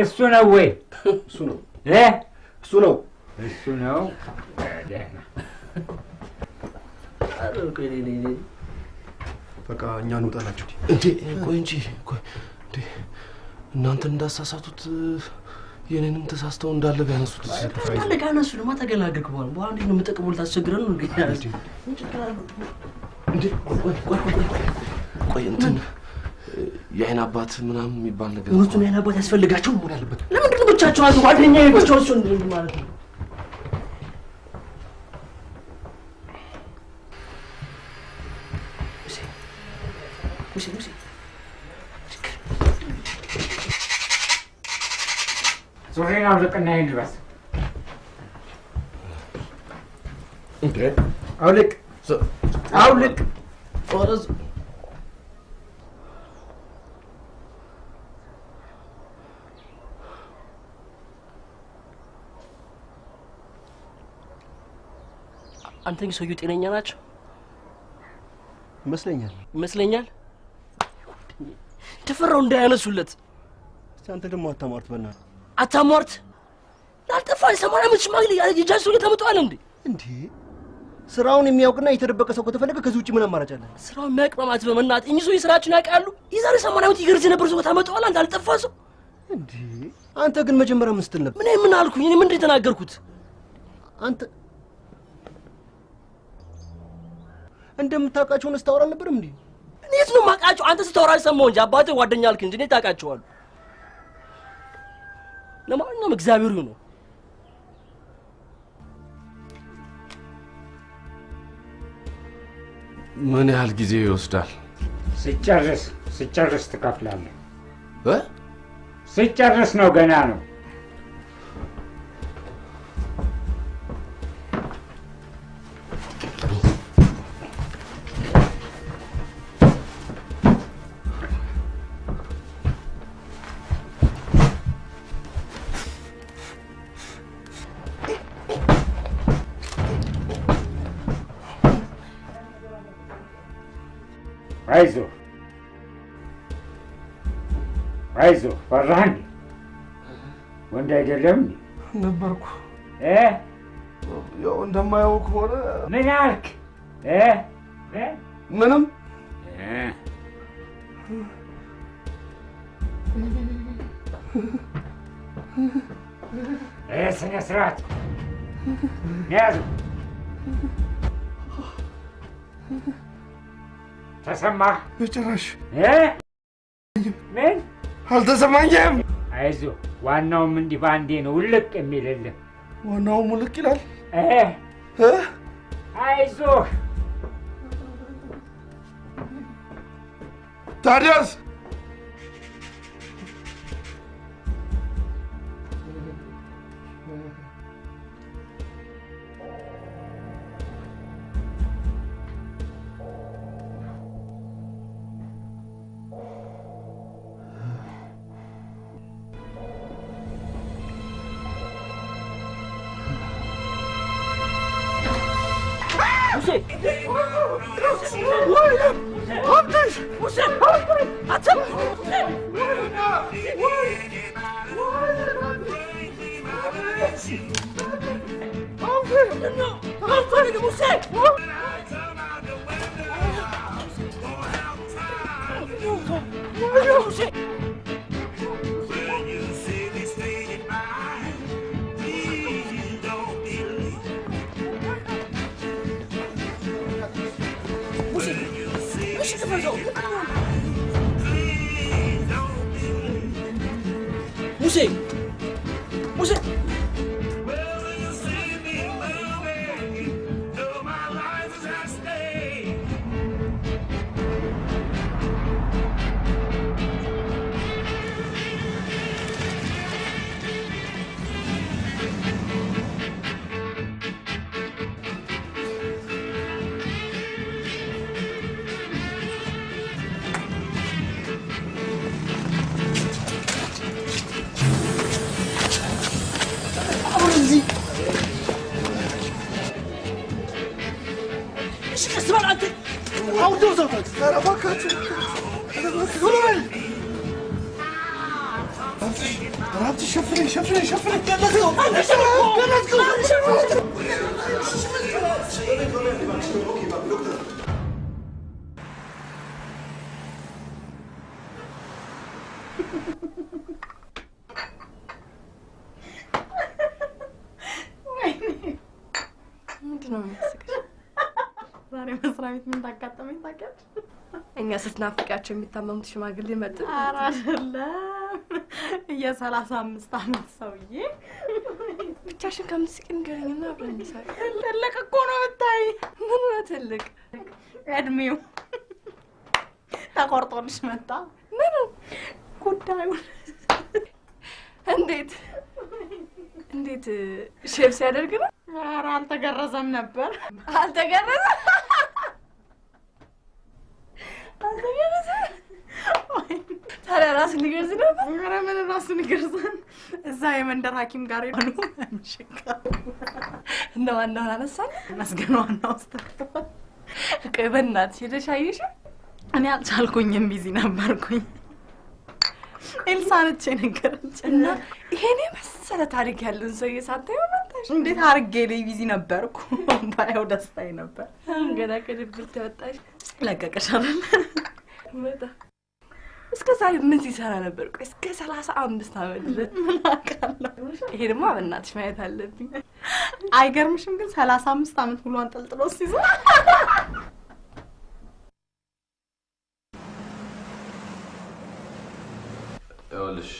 Speaker 11: እሱ ነው ወይ?
Speaker 7: እሱ ነው
Speaker 11: እሱ ነው እሱ ነው። ደህና
Speaker 7: በቃ እኛ እንውጣላችሁ።
Speaker 2: እንዴ ቆይ እንጂ ቆይ እንዴ እናንተ እንዳሳሳቱት የኔንም ተሳስተው እንዳለ ቢያነሱት
Speaker 5: እንዳለ ካነሱ ለማ ተገላገልክ በኋላ እንዴት ነው የምጠቅመው? ታስቸግረን ነው እንዴ?
Speaker 2: እንዴ ቆይ እንትን የአይን አባት ምናምን የሚባል ነገር
Speaker 5: እውነቱን የአይን አባት ያስፈልጋቸው መሆን አለበት። ለምንድን ነው ብቻቸው አንተ ጓደኛዬ ብቻውን እሱን ማለት ነው? ሙሴ
Speaker 11: ሱሪን አውልቅና ይሄን ልበስ።
Speaker 2: እንዴ
Speaker 9: አውልቅ
Speaker 2: ኦረዝ
Speaker 5: አንተ ግን ሰውዬው ጤነኛ ናቸው
Speaker 7: ይመስለኛል።
Speaker 5: ተፈራው እንዳያነሱለት።
Speaker 7: እስቲ አንተ ደግሞ አታሟርት በእናትህ
Speaker 5: አታሟርት። ላልጠፋ 80 ዓመት ሽማግሌ የጃዝ ሰውዬ ተመጣጣል እንዴ?
Speaker 7: ስራውን የሚያውቅና የተደበቀ ሰው ከተፈለገ ከዚህ ውጪ ምን አማራጭ አለ?
Speaker 5: ስራውን የሚያቅማማት በመናት እኚህ ሰው የስራችን ያውቃሉ። የዛሬ 80 ዓመት ይገርዝ ነበር ሰው ታመጣዋል። አንተ አልጠፋ ሰው
Speaker 7: እንዴ! አንተ ግን መጀመሪያ ምን ስትል ነበር?
Speaker 5: ምን አልኩኝ? እኔ ምንድን የተናገርኩት?
Speaker 7: አንተ እንደምታውቃቸውን ስታወራ አልነበረም እንዴ?
Speaker 5: እኔ የት ነው የማውቃቸው? አንተ ስታወራ ሰማሁ እንጂ አባቴ ጓደኛ አልክ እንጂ እኔ ታውቃቸዋለሁ። ለማንኛውም እግዚአብሔር ይሁን።
Speaker 2: ምን ያህል ጊዜ ይወስዳል?
Speaker 11: ስጨርስ ትከፍላለህ። ስጨርስ ነው፣ ገና ነው። አይዞህ ፈራህ እንዴ? ወንድ አይደለም እንዴ?
Speaker 10: ነበርኩ። ያው እንደማያው ከሆነ
Speaker 11: ምን አልክ?
Speaker 10: ምንም
Speaker 11: ስነ ስርዓት ያዙ። ተሰማህ?
Speaker 10: በጭራሽ
Speaker 11: ምን
Speaker 10: አልተሰማኝም።
Speaker 11: አይዞህ፣ ዋናውም እንዲህ በአንዴ ነው ውልቅ የሚልልህ።
Speaker 10: ዋናውም ውልቅ ይላል።
Speaker 11: አይዞህ።
Speaker 10: ታዲያስ
Speaker 3: እኛ ስትናፍቃቸው የሚታመሙት ሽማግሌ መጥ
Speaker 4: አይደለም የ35 ዓመት ሰውዬ
Speaker 3: ብቻሽን ከምትስቂን ገረኝና አብረን እንሳቅ።
Speaker 4: ትልቅ እኮ ነው ብታይ።
Speaker 3: ምን ነው ትልቅ?
Speaker 4: እድሜው ተቆርጦልሽ መጣ።
Speaker 3: ምን
Speaker 4: ጉዳዩ?
Speaker 3: እንዴት ሼፍ ሲያደርግ ነው?
Speaker 4: ኧረ አልተገረዘም ነበር።
Speaker 3: አልተገረዘም? ታዲያ ራስን ሊገርዝ ነበር?
Speaker 4: ኧረ ምን ራስን ይገርዛል? እዛ የመንደር ሐኪም ጋር ሄዱ።
Speaker 3: እና ዋናውን አነሳኝ።
Speaker 4: መስገን ዋናው ውስጥ
Speaker 3: ቆይ በእናትሽ ሄደሽ አየሽ?
Speaker 4: እኔ አልቻልኩኝም፣ ቢዚ ነበርኩኝ። ኤልሳ ነች የነገረች።
Speaker 3: እና ይሄኔ መሰለ ታሪክ ያለን ሰውዬ ሳታየው ነበር።
Speaker 4: እንዴት አርጌ ላይ ቢዚ ነበርኩ ባየው ደስታዬ ነበር
Speaker 3: ገና ከድብርት ያወጣሽ
Speaker 4: ለቀቀሽ አይደል
Speaker 3: መጣ እስከ ዛሬ ምን ሲሰራ ነበር ቆይ እስከ 35 አመት
Speaker 4: ምን አውቃለሁ
Speaker 3: ይሄ ደግሞ አበናትሽ ማየት አለብኝ
Speaker 4: አይገርምሽም ግን 35 አመት ሙሉ አንጠልጥሎ ሲይዘው
Speaker 2: ይኸውልሽ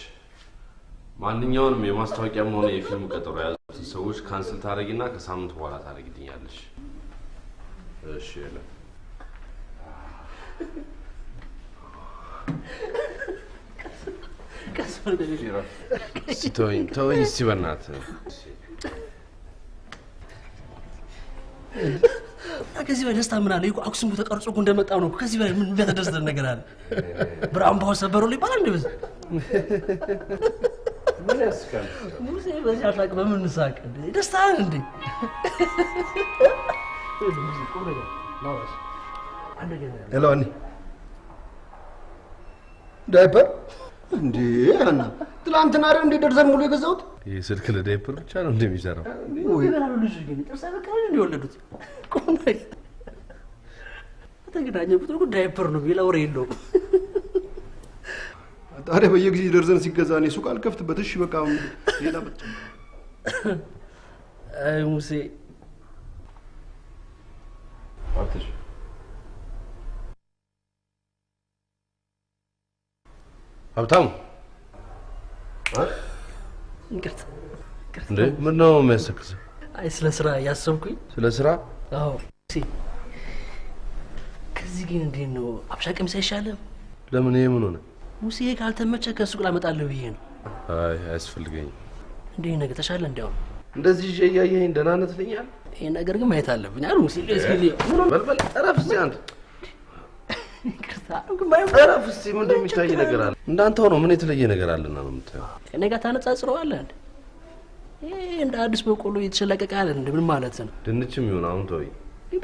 Speaker 2: ማንኛውንም የማስታወቂያም ሆነ የፊልም ቀጠሮ ያዙት ሰዎች ካንስል ታደርጊና ከሳምንት በኋላ ታደርጊልኛለሽ እሺ ያለ
Speaker 5: ከስፈር ደሊራ
Speaker 2: ተወኝ እስቲ በእናትህ
Speaker 5: ከዚህ በላይ ደስታ ምን አለ ይቆ አክሱም ተቀርጾ እንደመጣ ነው ከዚህ በላይ ምን ቢያስደስተን ነገር አለ ብራምባው ሰበረው ሊባል እንደበዝ
Speaker 2: ምን ያስካል
Speaker 5: ሙሴ በዚህ አጣቅ በምን ሳቅ ደስታ እንዴ
Speaker 7: ሄሎ አኒ ዳይፐር እንዴ አና ትላንትና አይደል እንደ ደርዘን ሙሉ የገዛሁት
Speaker 2: ይሄ ስልክ ለዳይፐር ብቻ ነው እንደሚሰራው
Speaker 5: ወይ ገናሉ ልጅ ግን ጥርሳ በቃ ነው የወለዱት ቆንጆ ተገናኘ ቁጥሩ ዳይፐር ነው ቢላ ወሬ የለው
Speaker 7: ታዲያ በየጊዜ ደርዘን ሲገዛ እኔ ሱቅ አልከፍትበት እሺ በቃ ሌላ ብቻ
Speaker 5: አይ ሙሴ
Speaker 2: አትሽ ሀብታሙ
Speaker 5: ይቅርታ
Speaker 2: እንዴ ምን ነው የሚያሰክሰው
Speaker 5: አይ ስለ ስራ ያሰብኩኝ
Speaker 2: ስለ ስራ
Speaker 5: አዎ ከዚህ ግን እንዴት ነው አብሻ ቀሚስ አይሻልም
Speaker 2: ለምን ይሄ ምን ሆነ
Speaker 5: ሙሴ ካልተመቸ ከሱቅ ላመጣለሁ ብዬ ነው
Speaker 2: አይ አያስፈልገኝም
Speaker 5: እንዴ ነገ ተሻለ እንዴው
Speaker 2: እንደዚህ እያየኸኝ ደህና ነህ ትለኛለህ
Speaker 5: ይሄ ነገር ግን ማየት አለብኝ አይደል ሙሴ እስኪ
Speaker 2: በልበል ጠረፍ እስኪ አንተ
Speaker 5: ይቅርታ ግን ባይ
Speaker 2: ጠረፍ እስኪ ምን እንደሚታይ ነገር አለ እንዳንተው ነው ምን የተለየ ነገር አለና ነው የምታየው
Speaker 5: እኔ ጋር ታነጻጽረዋለህ እንዴ ይሄ እንደ አዲስ በቆሎ እየተሸለቀቀ አለ እንዴ ምን ማለት ነው
Speaker 2: ድንችም ይሁን አሁን ተወኝ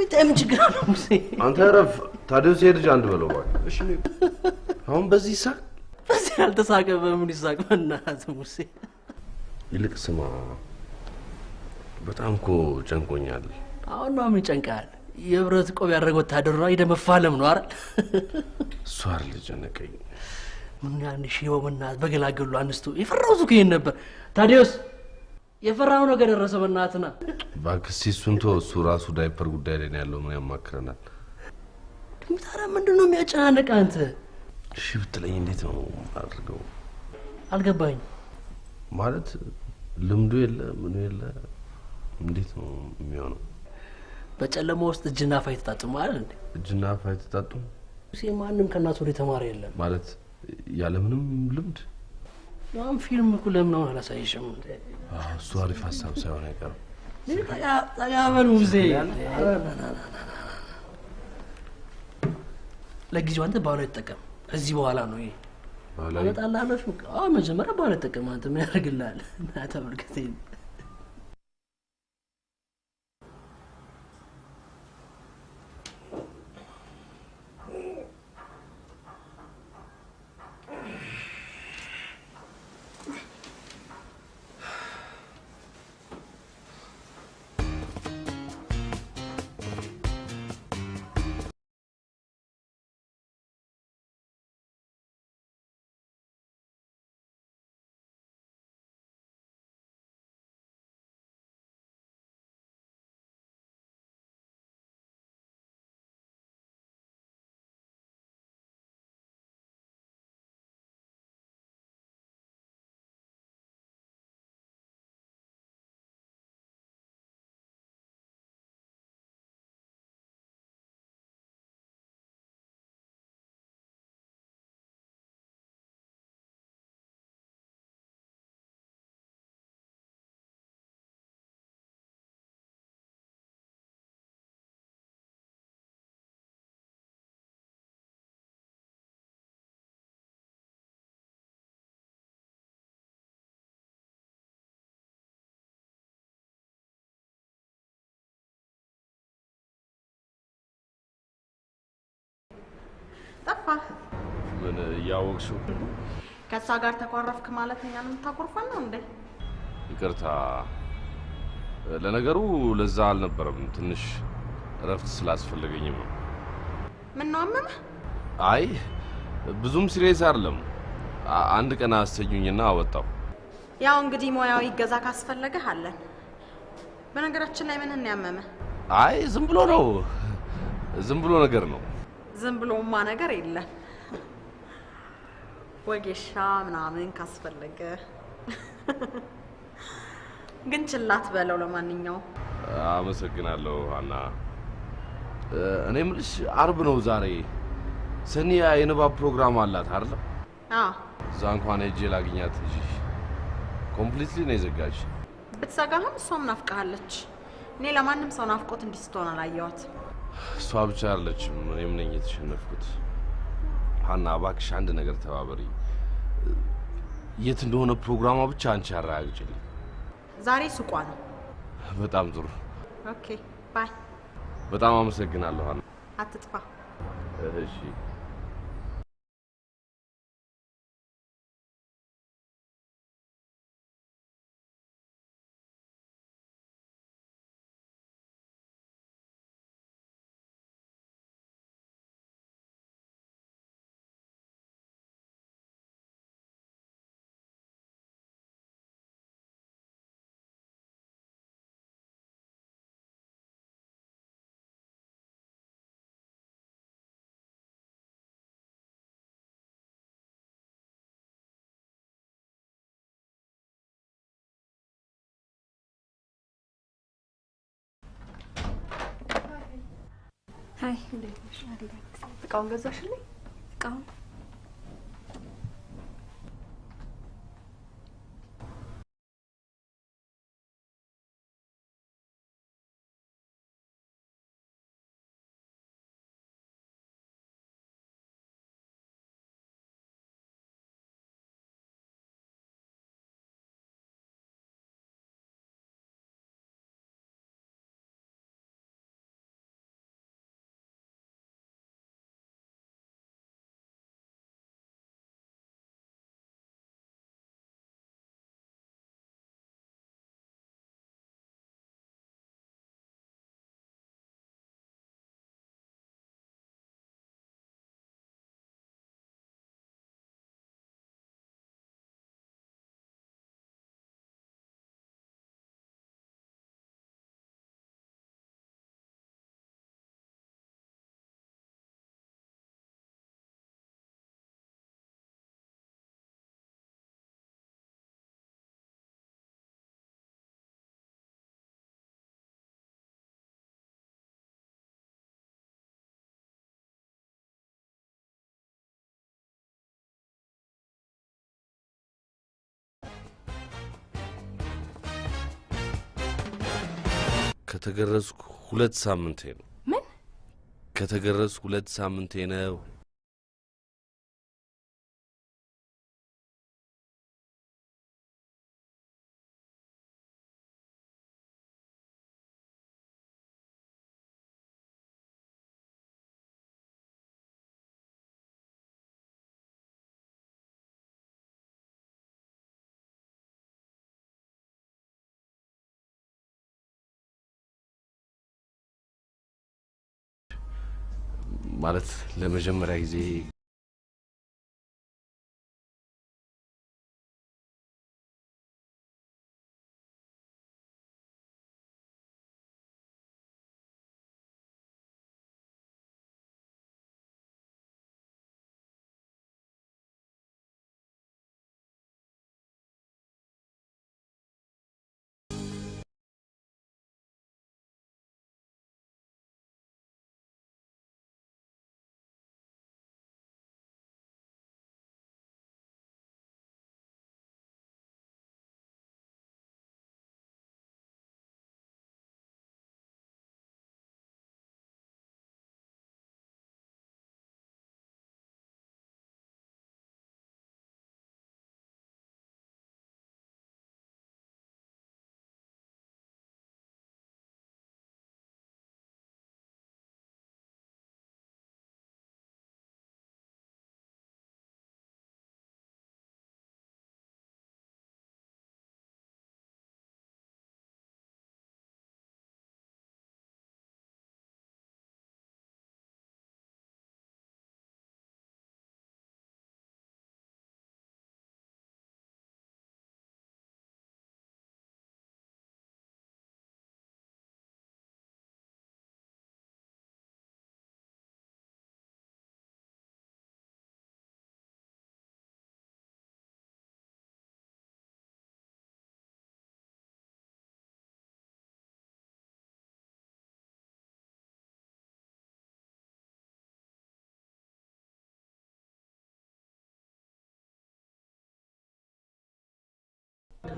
Speaker 5: በጣም ችግር አለ ሙሴ
Speaker 2: አንተ ረፍ ታዲያስ ሄድጅ አንድ በለው እባክህ እሺ አሁን በዚህ ሳቅ
Speaker 5: በዚህ አልተሳቀ በምን ይሳቅ በእናትህ ሙሴ
Speaker 2: ይልቅ ስማ በጣም እኮ ጨንቆኛል
Speaker 5: አሁን ነው ምን ይጨንቃል የብረት ቆብ ያደረገው ወታደር ነው ይደመፋለም ነው አይደል
Speaker 2: እሱ አይደል ጨነቀኝ
Speaker 5: ምን ያን ሺው በእናት በገላገሉ አንስቱ የፈራውት እኮ ይሄን ነበር ታዲያስ የፈራው ነገር ደረሰ በእናትና
Speaker 2: ባክሲ ሱንቶ እሱ ራሱ ዳይፐር ጉዳይ ላይ ነው ያለው ምን ያማክረናል
Speaker 5: ታዲያ ምንድነው የሚያጨናነቅ አንተ
Speaker 2: እሺ ብትለኝ እንዴት ነው አድርገው
Speaker 5: አልገባኝ
Speaker 2: ማለት ልምዱ የለ ምን የለ እንዴት ነው የሚሆነው
Speaker 5: በጨለማ ውስጥ እጅና ፋይ ተጣጥሙ አይደል እንዴ
Speaker 2: እጅና ፋይ ተጣጥሙ
Speaker 5: ማንም ከናቱ ወደ ተማረ የለም
Speaker 2: ማለት ያለ ምንም ልምድ
Speaker 5: ያም ፊልም እኮ ለምን ነው አላሳይሽም
Speaker 2: እሱ አሪፍ ሀሳብ ሳይሆን አይቀርም
Speaker 5: ታያበሉ ሙሴ ለጊዜው አንተ ባለው ይጠቀም ከዚህ በኋላ ነው ይሄ አመጣልሃለሁ መጀመሪያ ባለው ይጠቀም አንተ ምን ያደርግልሃል እና ተመልከተኝ
Speaker 4: ጠፋ
Speaker 2: ምን ያወቅሽው
Speaker 4: ከዛ ጋር ተቋረፍክ ማለት እኛንም ታቆርፈን ነው እንዴ
Speaker 2: ይቅርታ ለነገሩ ለዛ አልነበረም ትንሽ እረፍት ስላስፈለገኝም ነው።
Speaker 4: ምን ነው አመመህ?
Speaker 2: አይ ብዙም ሲሪየስ አይደለም። አንድ ቀን አስተኙኝና አወጣው።
Speaker 4: ያው እንግዲህ ሞያው ይገዛ ካስፈለገህ አለን። በነገራችን ላይ ምን ያመመህ?
Speaker 2: አይ ዝም ብሎ ነው። ዝም ብሎ ነገር ነው።
Speaker 4: ዝም ብሎማ ነገር የለም። ወጌሻ ምናምን ካስፈለገ ግን ችላት በለው። ለማንኛውም
Speaker 2: አመሰግናለሁ አና። እኔ የምልሽ አርብ ነው ዛሬ። ሰኒያ የንባብ ፕሮግራም አላት አይደል?
Speaker 4: አዎ።
Speaker 2: እዛ እንኳን ሄጄ ላግኛት እንጂ ኮምፕሊትሊ ነው የዘጋች።
Speaker 4: ብትዘጋህም እሷም ናፍቃለች። እኔ ለማንም ሰው ናፍቆት እንዲስትሆን አላየኋት።
Speaker 2: እሷ ብቻ አይደለችም፣ እኔም ነኝ የተሸነፍኩት። ሀና እባክሽ አንድ ነገር ተባበሪ። የት እንደሆነ ፕሮግራሟ ብቻ አንቺ አረጋግጪልኝ።
Speaker 4: ዛሬ ሱቋ ነው።
Speaker 2: በጣም ጥሩ።
Speaker 4: ኦኬ ባይ።
Speaker 2: በጣም አመሰግናለሁ ሀና።
Speaker 4: አትጥፋ።
Speaker 2: እሺ።
Speaker 8: ሃይ
Speaker 3: እቃውን ገዛሽልኝ?
Speaker 8: እቃውን
Speaker 2: ከተገረዝኩ 2 ሳምንቴ ነው።
Speaker 3: ምን?
Speaker 2: ከተገረዝኩ 2 ሳምንቴ ነው። ማለት ለመጀመሪያ ጊዜ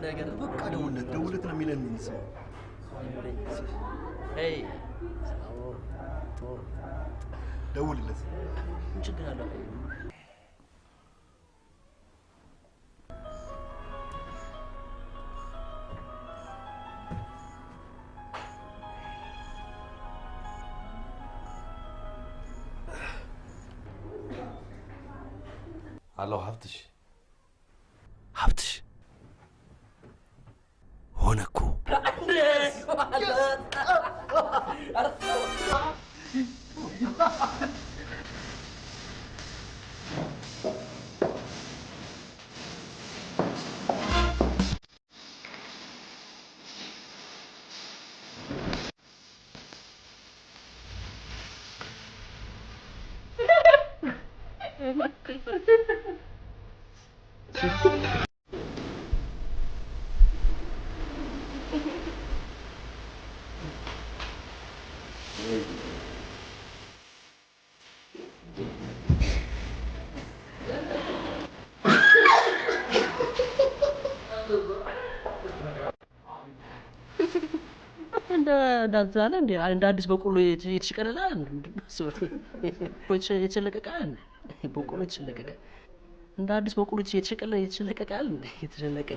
Speaker 5: ነገር
Speaker 7: በቃ ደውለት ነው የሚለን ሰው
Speaker 5: አይ
Speaker 7: ደውልለት
Speaker 5: ምን ችግር አለው?
Speaker 2: አሎ ሀብትሽ
Speaker 6: ሆነ እኮ
Speaker 5: እንዳዛለ እንደ አዲስ በቆሎ የተሸቀለላል የተሸለቀቃል በቆሎ የተሸለቀቀ እንደ አዲስ በቆሎ የተሸለቀቃል የተሸለቀ